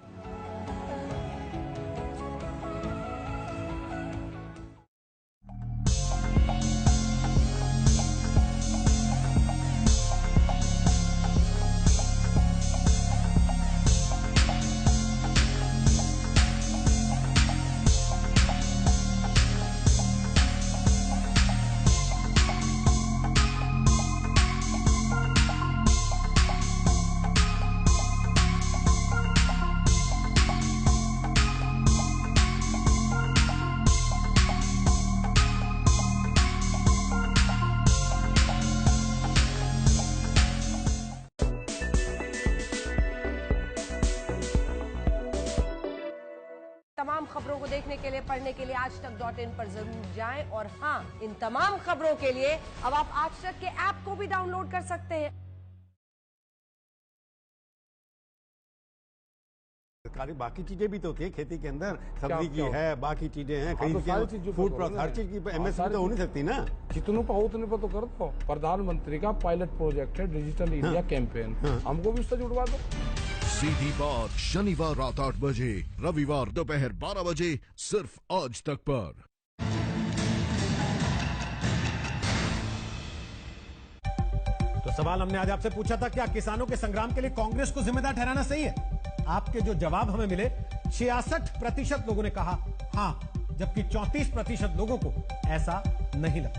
तमाम खबरों को देखने के लिए, पढ़ने के लिए आजतक.in पर जरूर जाएं। और हाँ, इन तमाम खबरों के लिए अब आप आज तक के ऐप को भी डाउनलोड कर सकते हैं। सरकारी बाकी चीजें भी तो होती है खेती के अंदर, सब्जी की है, बाकी चीजें हैं, फूड प्रोसेस, हर चीज की MSP तो हो नहीं सकती ना। जितनों पर उतने पर तो कर दो। प्रधानमंत्री का पायलट प्रोजेक्ट है डिजिटल इंडिया कैंपेन, हमको भी उससे जुड़वा दो। सीधी बात शनिवार रात 8 बजे, रविवार दोपहर 12 बजे, सिर्फ आज तक पर। तो सवाल हमने आज आपसे पूछा था, क्या किसानों के संग्राम के लिए कांग्रेस को जिम्मेदार ठहराना सही है? आपके जो जवाब हमें मिले, 66% लोगों ने कहा हां, जबकि 34% लोगों को ऐसा नहीं लगता।